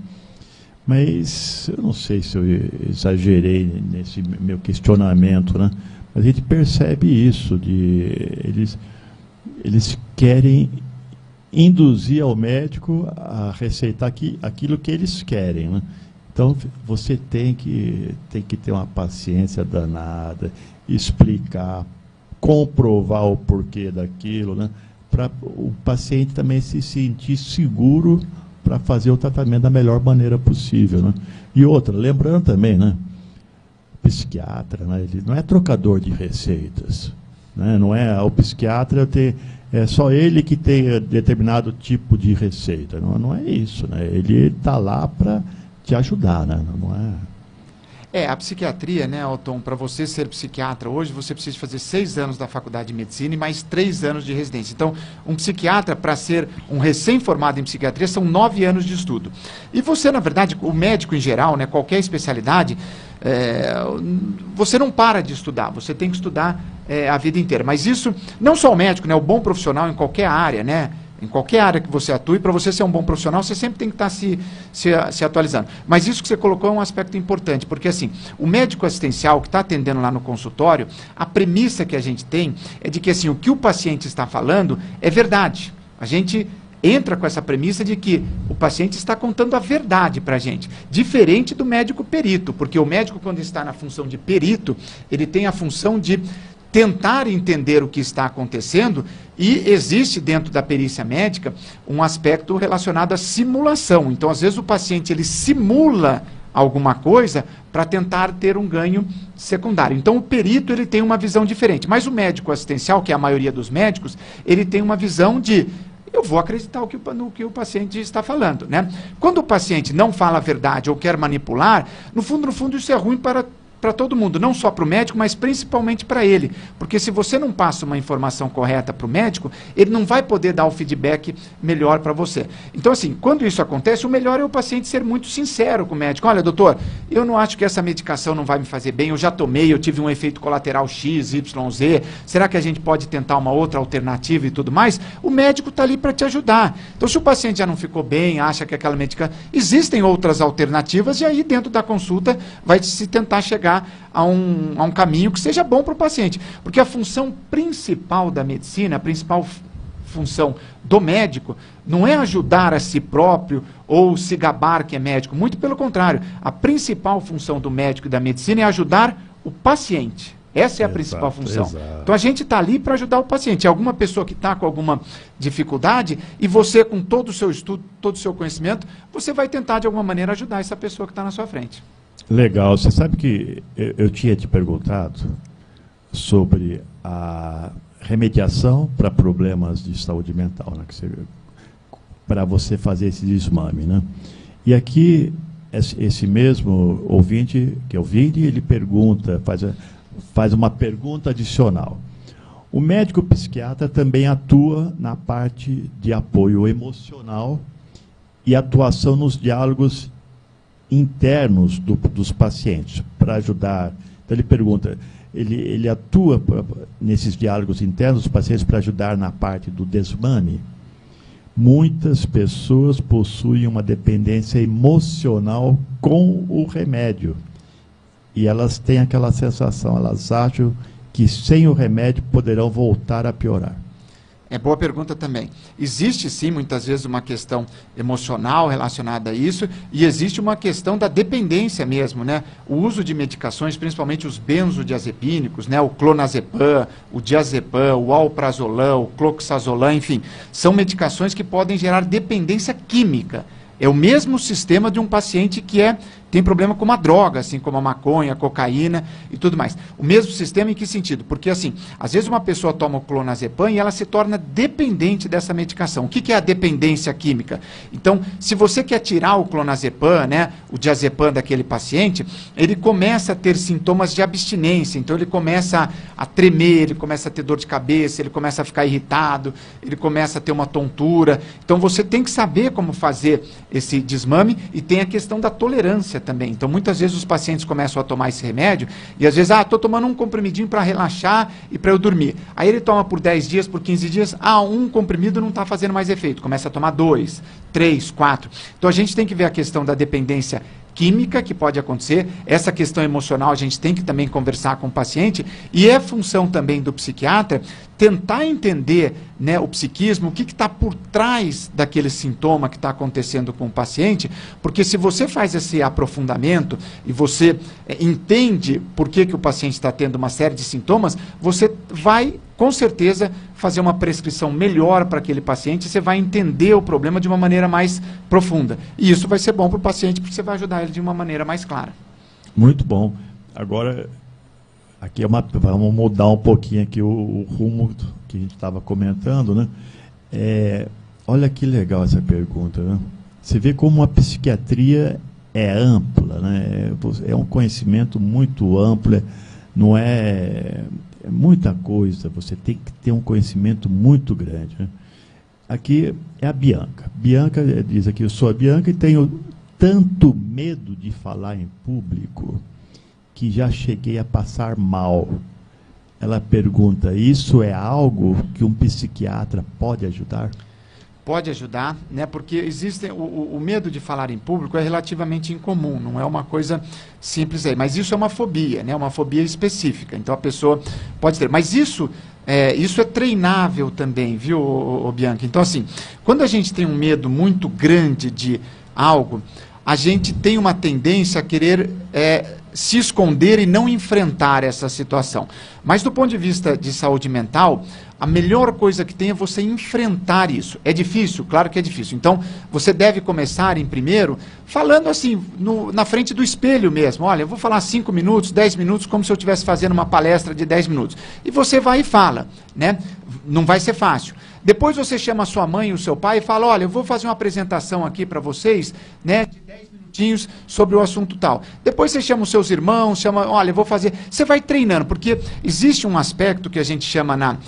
Mas eu não sei se eu exagerei nesse meu questionamento, né? Mas a gente percebe isso, eles querem induzir ao médico a receitar aquilo que eles querem, né? Então, você tem que ter uma paciência danada, explicar, comprovar o porquê daquilo, né? Para o paciente também se sentir seguro para fazer o tratamento da melhor maneira possível, né? E outra, lembrando também, né? O psiquiatra, né? Ele não é trocador de receitas, né? Não é o psiquiatra é só ele que tem determinado tipo de receita. Não é isso, né? Ele está lá para te ajudar, né? Não é... A psiquiatria, né, Elton, para você ser psiquiatra hoje, você precisa fazer 6 anos da faculdade de medicina e mais 3 anos de residência. Então, um psiquiatra, para ser um recém-formado em psiquiatria, são 9 anos de estudo. E você, na verdade, o médico em geral, né, qualquer especialidade, você não para de estudar, você tem que estudar a vida inteira. Mas isso, não só o médico, né, o bom profissional em qualquer área, né? Em qualquer área que você atue, para você ser um bom profissional, você sempre tem que estar se atualizando. Mas isso que você colocou é um aspecto importante, porque assim, o médico assistencial que está atendendo lá no consultório, a premissa que a gente tem é de que assim, o que o paciente está falando é verdade. A gente entra com essa premissa de que o paciente está contando a verdade para a gente, diferente do médico perito, porque o médico, quando está na função de perito, ele tem a função de tentar entender o que está acontecendo, e existe dentro da perícia médica um aspecto relacionado à simulação. Então, às vezes, o paciente ele simula alguma coisa para tentar ter um ganho secundário. Então, o perito ele tem uma visão diferente, mas o médico assistencial, que é a maioria dos médicos, ele tem uma visão de eu vou acreditar no que o paciente está falando, né? Quando o paciente não fala a verdade ou quer manipular, no fundo, isso é ruim para todo mundo, não só para o médico, mas principalmente para ele. Porque se você não passa uma informação correta para o médico, ele não vai poder dar o feedback melhor para você. Então, assim, quando isso acontece, o melhor é o paciente ser muito sincero com o médico. Olha, doutor, eu não acho que essa medicação não vai me fazer bem, eu já tomei, eu tive um efeito colateral X, Y, Z, será que a gente pode tentar uma outra alternativa e tudo mais? O médico está ali para te ajudar. Então, se o paciente já não ficou bem, acha que aquela medicação... Existem outras alternativas e aí, dentro da consulta, vai se tentar chegar a um caminho que seja bom para o paciente. Porque a função principal da medicina, a principal função do médico, não é ajudar a si próprio ou se gabar que é médico. Muito pelo contrário. A principal função do médico e da medicina é ajudar o paciente. Essa é a principal função. Exato. Então a gente está ali para ajudar o paciente. Alguma pessoa que está com alguma dificuldade e você, com todo o seu estudo, todo o seu conhecimento, você vai tentar de alguma maneira ajudar essa pessoa que está na sua frente. Legal. Você sabe que eu tinha te perguntado sobre a remediação para problemas de saúde mental, né, para você fazer esse desmame, né? E aqui, esse mesmo ouvinte, que é ouvinte, ele pergunta, faz uma pergunta adicional. O médico psiquiatra também atua na parte de apoio emocional e atuação nos diálogos internos dos pacientes, para ajudar. Então, ele pergunta, ele atua nesses diálogos internos dos pacientes para ajudar na parte do desmame? Muitas pessoas possuem uma dependência emocional com o remédio. E elas têm aquela sensação, elas acham que sem o remédio poderão voltar a piorar. É boa pergunta também. Existe sim, muitas vezes, uma questão emocional relacionada a isso, e existe uma questão da dependência mesmo, né? O uso de medicações, principalmente os benzodiazepínicos, né? O clonazepam, o diazepam, o alprazolam, o cloxazolam, enfim, são medicações que podem gerar dependência química. É o mesmo sistema de um paciente que tem problema com uma droga, assim como a maconha, a cocaína e tudo mais. O mesmo sistema em que sentido? Porque, assim, às vezes uma pessoa toma o clonazepam e ela se torna dependente dessa medicação. O que é a dependência química? Então, se você quer tirar o clonazepam, né, o diazepam daquele paciente, ele começa a ter sintomas de abstinência. Então, ele começa a tremer, ele começa a ter dor de cabeça, ele começa a ficar irritado, ele começa a ter uma tontura. Então, você tem que saber como fazer esse desmame, e tem a questão da tolerância também. Então, muitas vezes os pacientes começam a tomar esse remédio e às vezes, estou tomando um comprimidinho para relaxar e para eu dormir. Aí ele toma por 10 dias, por 15 dias, um comprimido não está fazendo mais efeito. Começa a tomar 2, 3, 4. Então, a gente tem que ver a questão da dependência química que pode acontecer, essa questão emocional a gente tem que também conversar com o paciente, e é função também do psiquiatra tentar entender, né, o psiquismo, o que está por trás daquele sintoma que está acontecendo com o paciente, porque se você faz esse aprofundamento e você entende por que o paciente está tendo uma série de sintomas, você vai, com certeza, fazer uma prescrição melhor para aquele paciente, você vai entender o problema de uma maneira mais profunda. E isso vai ser bom para o paciente, porque você vai ajudar ele de uma maneira mais clara. Muito bom. Agora, aqui vamos mudar um pouquinho aqui o rumo que a gente estava comentando, né? Olha que legal essa pergunta, né? Você vê como a psiquiatria é ampla, né? É um conhecimento muito amplo, não é muita coisa, você tem que ter um conhecimento muito grande, né? Aqui é a Bianca. Bianca diz aqui, eu sou a Bianca e tenho tanto medo de falar em público que já cheguei a passar mal. Ela pergunta, isso é algo que um psiquiatra pode ajudar? Pode ajudar, né? Porque existe o medo de falar em público é relativamente incomum, não é uma coisa simples aí, mas isso é uma fobia, né? Uma fobia específica, então a pessoa pode ter, mas isso é treinável também, viu, Bianca? Então assim, quando a gente tem um medo muito grande de algo, a gente tem uma tendência a querer se esconder e não enfrentar essa situação. Mas do ponto de vista de saúde mental, a melhor coisa que tem é você enfrentar isso. É difícil? Claro que é difícil. Então, você deve começar em primeiro falando assim, na frente do espelho mesmo. Olha, eu vou falar 5 minutos, 10 minutos, como se eu estivesse fazendo uma palestra de 10 minutos. E você vai e fala, né? Não vai ser fácil. Depois você chama a sua mãe e o seu pai e fala, olha, eu vou fazer uma apresentação aqui para vocês, né, de 10 minutinhos sobre o assunto tal. Depois você chama os seus irmãos, olha, eu vou fazer... Você vai treinando, porque existe um aspecto que a gente chama na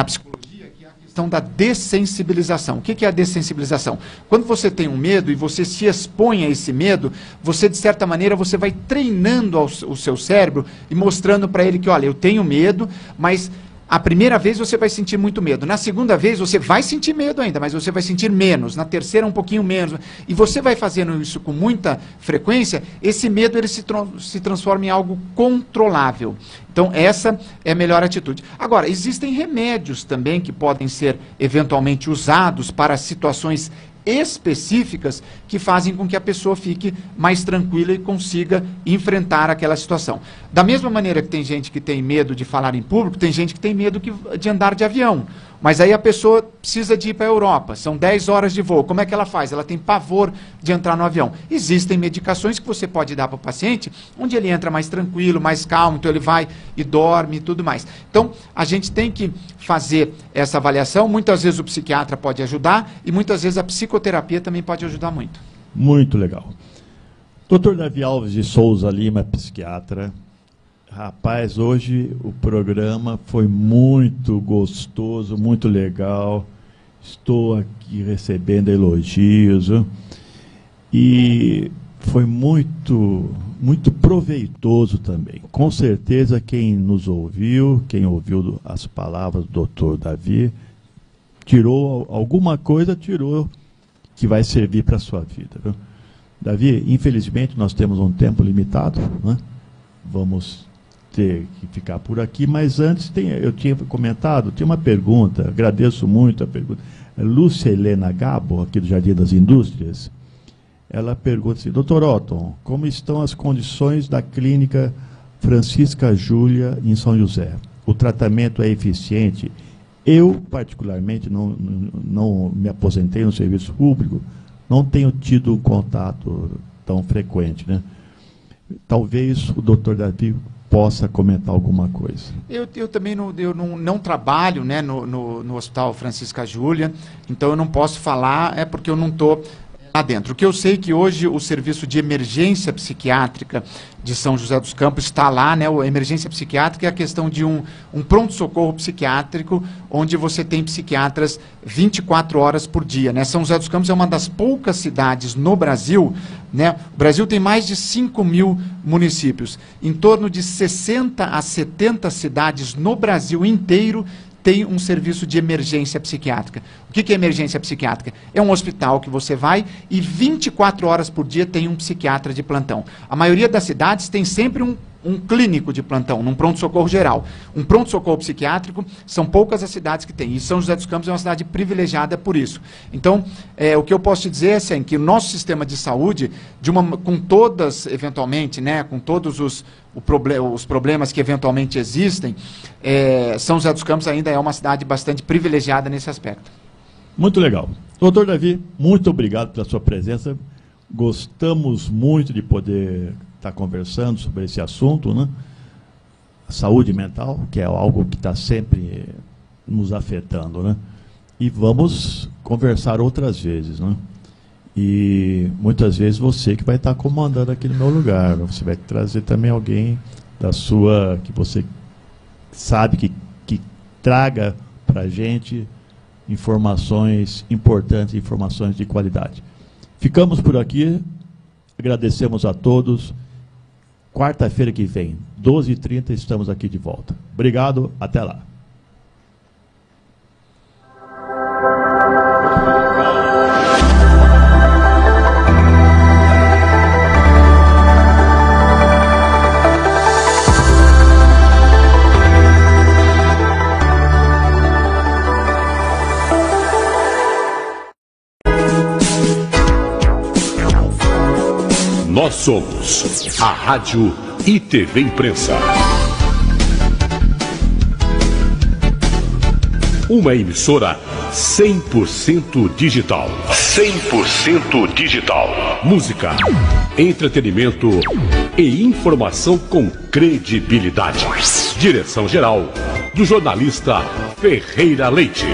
psicologia, que é a questão da dessensibilização. O que é a dessensibilização? Quando você tem um medo e você se expõe a esse medo, você, de certa maneira, você vai treinando o seu cérebro e mostrando para ele que, olha, eu tenho medo, mas... A primeira vez você vai sentir muito medo. Na segunda vez você vai sentir medo ainda, mas você vai sentir menos. Na terceira um pouquinho menos. E você vai fazendo isso com muita frequência, esse medo ele se transforma em algo controlável. Então essa é a melhor atitude. Agora, existem remédios também que podem ser eventualmente usados para situações específicas que fazem com que a pessoa fique mais tranquila e consiga enfrentar aquela situação. Da mesma maneira que tem gente que tem medo de falar em público, tem gente que tem medo de andar de avião. Mas aí a pessoa precisa de ir para a Europa, são 10 horas de voo. Como é que ela faz? Ela tem pavor de entrar no avião. Existem medicações que você pode dar para o paciente, onde ele entra mais tranquilo, mais calmo, então ele vai e dorme e tudo mais. Então, a gente tem que fazer essa avaliação. Muitas vezes o psiquiatra pode ajudar e muitas vezes a psicoterapia também pode ajudar muito. Muito legal. Dr. Davi Alves de Souza Lima, psiquiatra. Rapaz, hoje o programa foi muito gostoso, muito legal. Estou aqui recebendo elogios. E foi muito proveitoso também. Com certeza quem nos ouviu, quem ouviu as palavras do Dr. Davi, tirou alguma coisa, que vai servir para a sua vida. Viu? Davi, infelizmente nós temos um tempo limitado, né? Vamos ter que ficar por aqui, mas antes eu tinha comentado, tinha uma pergunta, agradeço muito a pergunta. Lúcia Helena Gabo, aqui do Jardim das Indústrias, ela pergunta assim, Dr. Otton, como estão as condições da clínica Francisca Júlia em São José? O tratamento é eficiente? Eu, particularmente, não me aposentei no serviço público, não tenho tido um contato tão frequente, né? Talvez o Dr. Davi possa comentar alguma coisa. Eu também não trabalho, né, no Hospital Francisca Júlia, então eu não posso falar, porque eu não estou lá dentro. O que eu sei é que hoje o serviço de emergência psiquiátrica de São José dos Campos está lá, né? A emergência psiquiátrica é a questão de um pronto-socorro psiquiátrico, onde você tem psiquiatras 24 horas por dia, né? São José dos Campos é uma das poucas cidades no Brasil, né? O Brasil tem mais de 5.000 municípios. Em torno de 60 a 70 cidades no Brasil inteiro tem um serviço de emergência psiquiátrica. O que é emergência psiquiátrica? É um hospital que você vai e 24 horas por dia tem um psiquiatra de plantão. A maioria das cidades tem sempre um clínico de plantão, num pronto-socorro geral. Um pronto-socorro psiquiátrico, são poucas as cidades que tem. E São José dos Campos é uma cidade privilegiada por isso. Então, o que eu posso te dizer é assim, que o nosso sistema de saúde, com todas, eventualmente, né, com todos os problemas que eventualmente existem, São José dos Campos ainda é uma cidade bastante privilegiada nesse aspecto. Muito legal. Doutor Davi, muito obrigado pela sua presença. Gostamos muito de poder estar conversando sobre esse assunto, né? Saúde mental, que é algo que está sempre nos afetando, né? E vamos conversar outras vezes, né? E muitas vezes você que vai estar comandando aqui no meu lugar, né? Você vai trazer também alguém da sua, que você sabe que traga para a gente informações importantes, informações de qualidade. Ficamos por aqui, agradecemos a todos. Quarta-feira que vem, 12h30, estamos aqui de volta. Obrigado, até lá. Nós somos a Rádio e TV Imprensa. Uma emissora 100% digital. 100% digital. Música, entretenimento e informação com credibilidade. Direção-geral do jornalista Ferreira Leite.